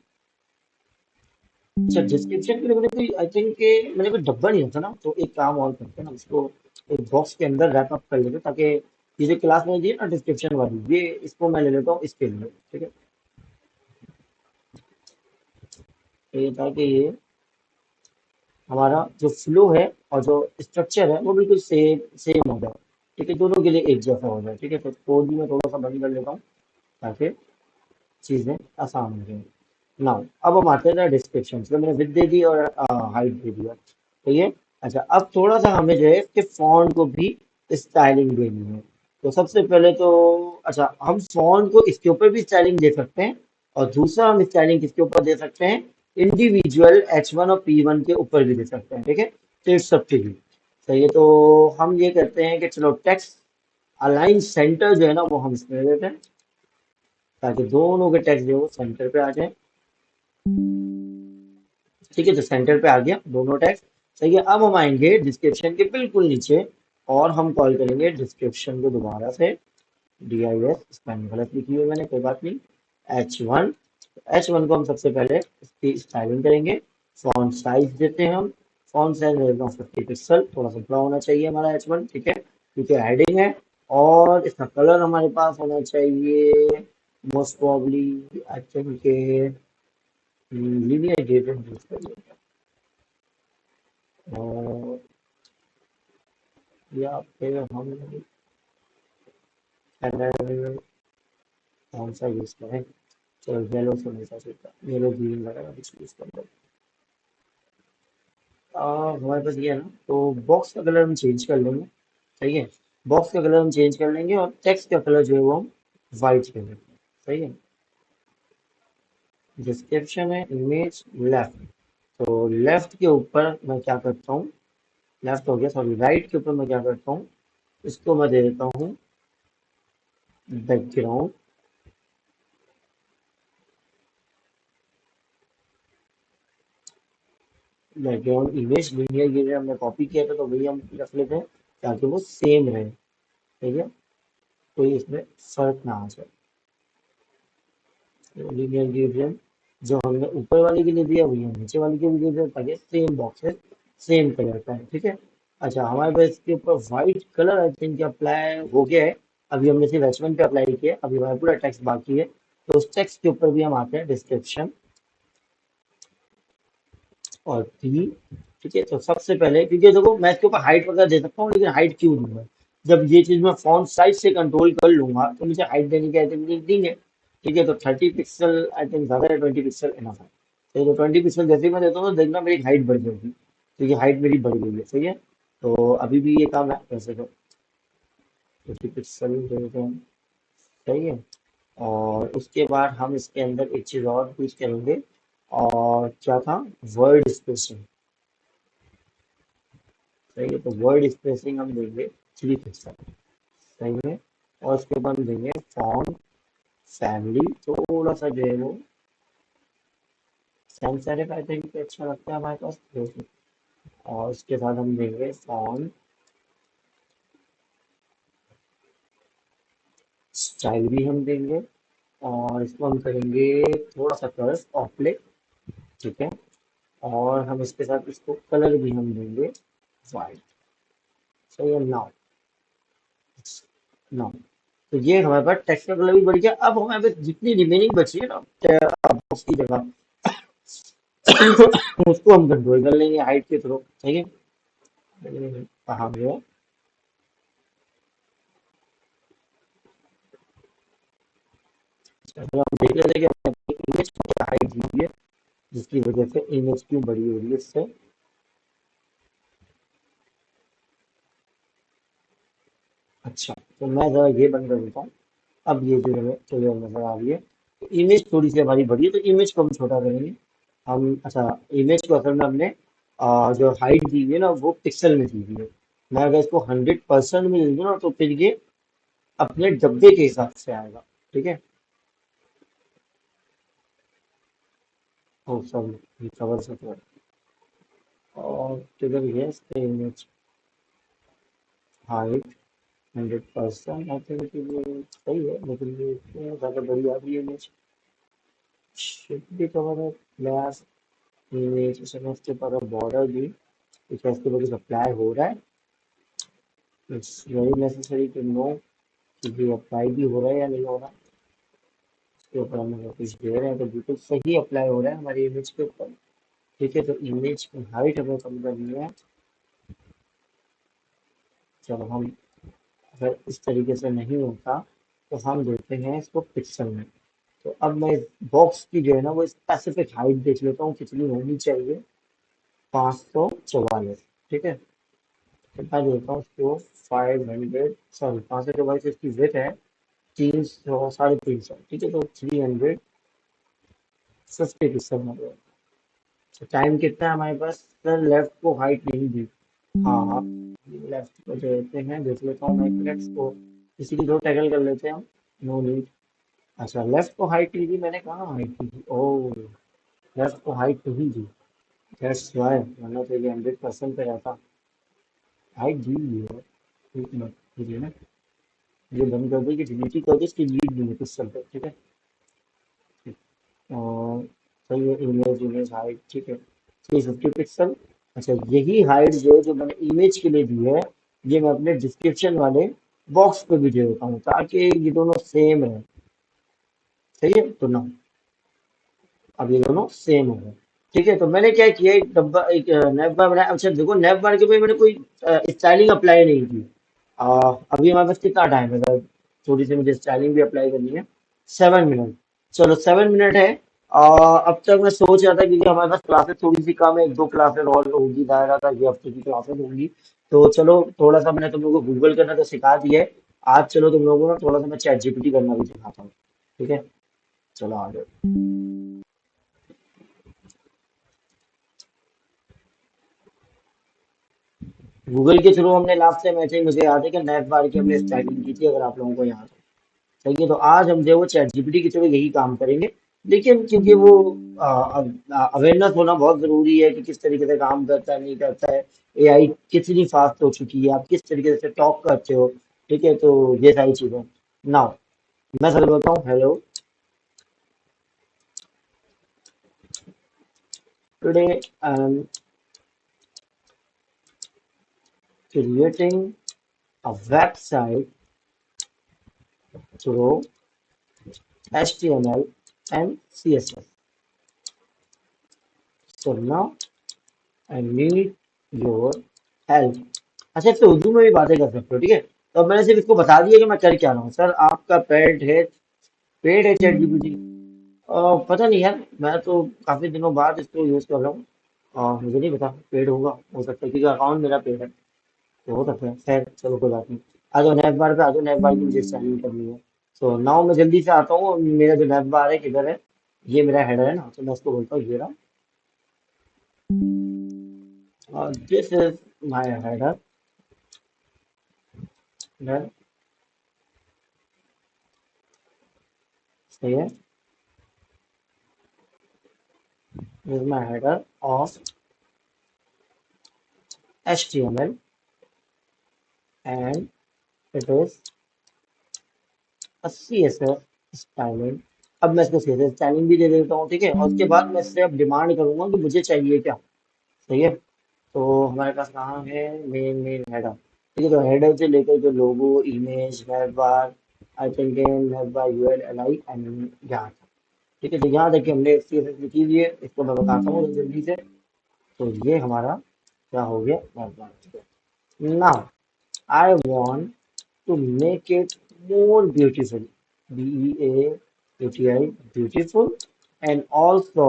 अच्छा, डिस्क्रिप्शन के लिए मैंने कोई आई थिंक के मैंने कोई डब्बा नहीं होता ना, तो एक काम और करते हैं ना, इसको एक बॉक्स के अंदर रैप अप कर लेते हैं, ताकि ये जो क्लास में दी है ना डिस्क्रिप्शन वाली, ये इसको मैं ले लेता हूँ इसके लिए। ठीक है, तो ये ताकि ये हमारा जो फ्लो है और जो स्ट्रक्चर है वो बिल्कुल सेम सेम हो जाए। ठीक है, दोनों के लिए एक जैसा हो जाए। ठीक है, तो कोड भी मैं थोड़ा सा बंद कर लेता हूँ ताकि चीज़ें आसान हो जाए। नाउ अब हम आते हैं डिस्क्रिप्शन। तो मैंने विद दे दी और हाइट दे दिया। ठीक है। अच्छा, अब थोड़ा सा हमें जो है इसके फॉन्ट को भी स्टाइलिंग देनी है। तो सबसे पहले तो अच्छा, हम फॉन्ट को इसके ऊपर भी स्टाइलिंग दे सकते हैं, और दूसरा हम स्टाइलिंग किसके ऊपर दे सकते हैं, इंडिविजुअल H1 और P1 के ऊपर भी दे सकते हैं। ठीक है, तो इट्स सब टू यू। सही है, तो हम ये करते हैं कि चलो टेक्स्ट अलाइन सेंटर जो है ना वो हम इसमें दे देते हैं, ताकि दोनों के टेक्स्ट जो है वो सेंटर पे आ जाए। ठीक है, तो सेंटर पे आ गया दोनों टेक्स्ट। सही है, अब हम आएंगे डिस्क्रिप्शन के बिल्कुल नीचे, और हम कॉल करेंगे डिस्क्रिप्शन को दोबारा से DIS, इसमें गलत लिखी हुई है मैंने, कोई बात नहीं, H1। H1 को हम सबसे पहले इसकी स्टाइलिंग करेंगे। फॉन्ट साइज देते हैं हम, फॉन्ट साइज में देता हूँ 50 पिक्सल, थोड़ा सा बड़ा होना चाहिए हमारा H1। ठीक है, क्योंकि हेडिंग है। और इसका कलर हमारे पास होना चाहिए most probably, I think linear gradient use करिए, और या फिर हम कलर कौन सा यूज करें, चलो येलो से नहीं सकता, येलो ग्रीन वगैरह कुछ यूज कर लो। हमारे पास ये है ना, तो बॉक्स का कलर हम चेंज कर लेंगे। सही है, बॉक्स का कलर हम चेंज कर लेंगे, और टेक्स्ट का कलर जो है वो हम वाइट कर लेंगे। सही है, डिस्क्रिप्शन है इमेज लेफ्ट, तो लेफ्ट के ऊपर मैं क्या करता हूँ, लेफ्ट हो गया सॉरी, राइट के ऊपर मैं क्या करता हूँ, इसको मैं दे देता हूँ background. Background image linear gear हमने कॉपी किया था, तो वही हम रख लेते हैं ताकि वो सेम रहे। ठीक है, कोई इसमें फर्क ना आ जाए। लीनियर गियर जो हमने ऊपर वाले के लिए दिया वही हम नीचे वाले के लिए दिया, ताकि सेम बॉक्सेस सेम कलर का है। ठीक है। अच्छा, हमारे पास इसके ऊपर white colour I think apply हो गया है। अभी हमने सिर्फ H1 पे अप्लाई किया, अभी हमारा पूरा टेक्स्ट बाकी है। तो उस टेक्स्ट के ऊपर भी हम आते हैं डिस्क्रिप्शन और पी। ठीक है, तो सबसे पहले क्योंकि देखो मैं इसके ऊपर हाइट वगैरह दे सकता हूँ, लेकिन हाइट क्यों दूंगा, जब ये चीज मैं फॉन्ट साइज से कंट्रोल कर लूंगा तो मुझे हाइट देने की नहीं है। ठीक है, तो 30 पिक्सल आई थिंक ज्यादा है, 20 पिक्सल इनफ है। तो 20 पिक्सल जैसे ही मैं देता हूँ तो देखना मेरी हाइट बढ़ जाएगी, तो ये हाइट मेरी बढ़ गई है। सही है, तो अभी भी ये काम है वैसे तो 50 पिक्सल दे देते हैं। सही है, और उसके बाद हम इसके अंदर एक चीज और यूज करेंगे, और क्या था, वर्ड स्पेसिंग। सही है, तो वर्ड स्पेसिंग हम देंगे 3 पिक्सल। सही है, और उसके बाद हम देंगे फॉन्ट फैमिली, थोड़ा सा जो है वो सैंस सेरिफ आई थिंक अच्छा लगता है हमारे पास, और उसके साथ हम देंगे फॉन्ट स्टाइल भी हम देंगे, और इसको हम करेंगे थोड़ा सा कर्व ऑफ। ठीक है, और हम इसके साथ इसको कलर भी हम देंगे वाइट। सही है, नाउ नाउ तो ये हमारे पास टेक्स्ट का कलर भी बढ़ गया। अब हमारे पास जितनी रिमेनिंग बची है ना बॉक्स की जगह उसको हम कंट्रोल कर लेंगे हाइट के थ्रू। ठीक है, कहाँ गया, अगर हम देख लेते हैं कि इमेज को क्या हाइट दी है, जिसकी वजह से इमेज क्यों बड़ी हो रही है इससे। अच्छा, तो मैं जरा ये बंद कर देता हूँ। अब ये जो हमें क्लियर नजर आ रही है, तो इमेज थोड़ी सी हमारी बड़ी है, तो इमेज को हम छोटा करेंगे। हम अच्छा, इमेज को असल में हमने जो हाइट दी हुई है ना वो पिक्सल में दी हुई है। मैं अगर इसको 100% में दे दूँ ना तो फिर ये अपने डब्बे के हिसाब से आएगा। ठीक है, ओ सॉरी, कवर से थोड़ा, और किधर ये इमेज हाइट 100%, आई थिंक ये सही है, लेकिन ये इतनी ज़्यादा बड़ी आ रही है इमेज। शुड बी कवर है ग्लास इमेज, इसमें उसके ऊपर बॉर्डर भी कुछ इसके वजह से अप्लाई हो रहा है। It's very necessary to know कि ये अप्लाई भी हो रहा है या नहीं हो रहा। इसके ऊपर हम अगर कुछ दे रहे हैं तो बिल्कुल सही अप्लाई हो रहा है हमारी इमेज के ऊपर। ठीक है, तो इमेज की हाइट हमें कम करनी है। चलो हम अगर इस तरीके से नहीं होता तो हम देते हैं इसको पिक्सल में। तो अब मैं इस बॉक्स की जो है ना वो स्पेसिफिक हाइट देख लेता हूँ कितनी होनी चाहिए। 544। ठीक है, कितना देता हूँ उसको, 500, सॉरी 544 इसकी विड्थ है, 300, 350। ठीक है, तो 350 पिक्सल में हो। तो टाइम कितना है हमारे पास, सर लेफ्ट को हाइट नहीं दी। हाँ, लेफ्ट को देते हैं, देख लेता हूँ मैं लेफ्ट को, किसी की दो टैकल कर लेते हैं हम। No need. अच्छा, लेफ्ट को हाइट नहीं दी मैंने, कहाँ हाइट दी थी, ओह, लेफ्ट को हाइट नहीं दी, दैट्स वाई, वरना तो ये 100% पे रहता। हाइट दी हुई है, एक मिनट, ठीक है ना, ये बंद कर दो, कि डिलीट कर दो, इसकी लीड नहीं है पिक्सल पे। ठीक है, और सही है, इमेज इमेज हाइट, ठीक है, 350 पिक्सल। अच्छा, यही हाइट जो है जो मैंने इमेज के लिए दी है, ये मैं अपने डिस्क्रिप्शन वाले बॉक्स पे भी दे देता हूँ ताकि ये दोनों सेम है। सही है, तो ना, अब ये दोनों सेम हो गए। ठीक है, तो मैंने क्या किया, एक डब्बा, एक नैप बार बनाया। अच्छा देखो, नैप बार के ऊपर मैंने कोई स्टाइलिंग अप्लाई नहीं की। अभी हमारे पास कितना टाइम है सर, थोड़ी सी मुझे स्टाइलिंग भी अप्लाई करनी है। 7 मिनट, चलो 7 मिनट है। अब तक मैं सोच रहा था, क्योंकि हमारे पास क्लासेस थोड़ी सी कम है, एक दो क्लासेस और होगी, दायरा था ये हफ्ते की क्लासेस होंगी। तो चलो थोड़ा सा मैंने तुम लोगों को गूगल करना तो सिखा दिया है। आज चलो तुम लोगों को ना थोड़ा सा मैं चैट जीपीटी करना भी सिखाता हूँ। ठीक है, चलो आगे। गूगल के थ्रू हमने लास्ट टाइम ऐसे ही, मुझे याद है कि नेट बार की हमने स्टार्टिंग की थी, अगर आप लोगों को याद है। सही है, तो आज हम जो वो चैट जीपीटी की थ्रू यही काम करेंगे। लेकिन क्योंकि वो अवेयरनेस होना बहुत जरूरी है कि किस तरीके से काम करता है, नहीं करता है, एआई कितनी फास्ट हो चुकी है, आप किस तरीके से टॉक करते हो। ठीक है, तो ये सारी चीजें। नाउ मैं सर बोलता हूँ hello, today I am creating a website through HTML and CSS. So now I need your help. अच्छा, तो उर्दू में भी बातें कर सकते हो, ठीक है। तो अब मैंने सिर्फ इसको बता दिया कि मैं कर क्या रहा हूँ। सर आपका पेड है चैट जीपीटी। पता नहीं यार, मैं तो काफी दिनों बाद इसको यूज कर रहा हूँ। मुझे नहीं पता पेड होगा, हो सकता है, क्योंकि अकाउंट मेरा पेड है, तो हो सकता है। खैर चलो कोई बात नहीं। आ जाओ नैप बार पे, आ जाओ, नैप बार की मुझे स्टाइलिंग करनी है। तो नाउ मैं जल्दी से आता हूँ, मेरा जो नैप बार है किधर है, ये मेरा हेडर है ना, तो मैं उसको बोलता हूँ ये रहा। This is my header, done, सही है। This is my header of HTML and it is a CSS styling. अब मैं इसको CSS स्टाइलिंग भी दे देता हूँ, ठीक है, और उसके बाद मैं इससे अब डिमांड करूंगा कि मुझे चाहिए क्या। सही है, तो हमारे पास कहाँ है, मेन मेन हेडर। ठीक है, तो हेडर से लेकर जो logo, image, web bar, I think web bar, URL, LI and यहाँ तक। ठीक है, तो यहाँ तक कि हमने CSS लिखी हुई है, इसको मैं बताता हूँ जल्दी से। तो ये हमारा क्या हो गया, वेब बार। ठीक है, now I want to make it more beautiful, BEAUTI, beautiful, and also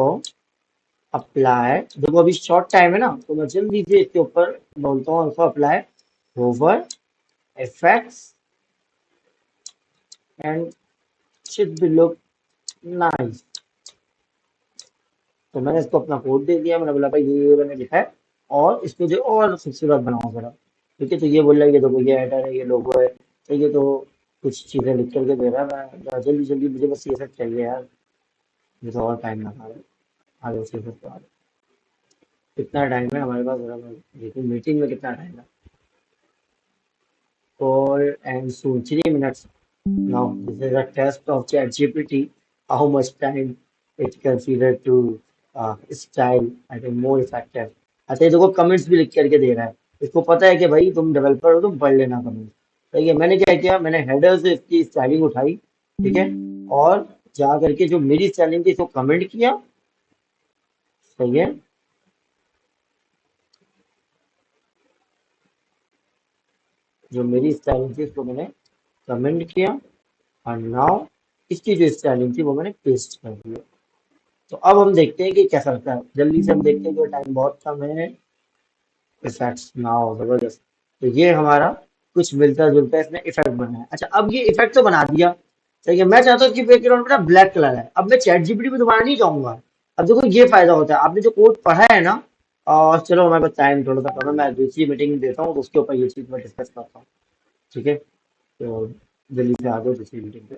apply। देखो अभी शॉर्ट टाइम है ना, तो मैं जल्दी से इसके ऊपर बोलता हूँ, इसको apply hover effects and should be look nice। तो मैंने इसको अपना कोड दे दिया, मैंने बोला भाई ये मैंने लिखा है, और इसको जो और खूबसूरत बनाओ जरा। ठीक है, तो ये बोल रहा है कि देखो ये हेडर है, ये लोगो है। ठीक है, तो कुछ चीजें लिख करके दे रहा है, मैं जल्दी जल्दी, मुझे बस ये सब चाहिए यार, मुझे तो और टाइम ना खा रहा है। आगे से फिर आ कितना टाइम है हमारे पास, जरा मैं देखूं मीटिंग में कितना टाइम है। Call and soon 3 minutes. Now this is a test of ChatGPT. How much time it considered to style I think more effective। अच्छा, ये देखो कमेंट्स भी लिख करके दे रहा है। इसको पता है कि भाई तुम डेवलपर हो, तुम पढ़ लेना कमेंट। ठीक है, मैंने क्या किया, मैंने हेडर से इसकी स्टाइलिंग उठाई। ठीक है, और जा करके जो मेरी स्टाइलिंग थी इसको कमेंट किया। सही है, जो मेरी स्टाइलिंग थी उसको मैंने कमेंट किया, और नाउ इसकी जो स्टाइलिंग थी वो मैंने पेस्ट कर दिया। तो अब हम देखते हैं कि कैसा लगता है, जल्दी से हम देखते हैं कि टाइम बहुत कम है। इफेक्ट्स नाउ जबरदस्त। तो ये हमारा कुछ मिलता जुलता इसमें इफेक्ट बना है। अच्छा, अब ये इफेक्ट तो बना दिया, ठीक है, मैं चाहता हूँ कि बैकग्राउंड में ना ब्लैक कलर है। अब मैं चैट जीपीटी पे दोबारा नहीं जाऊंगा। अब देखो ये फायदा होता है, आपने जो कोड पढ़ा है ना, और चलो हमारे पास टाइम थोड़ा सा कम है, मैं दूसरी मीटिंग देता हूँ तो उसके ऊपर ये चीज मैं डिस्कस करता हूँ। ठीक है, तो जल्दी से आ जाओ दूसरी मीटिंग पे।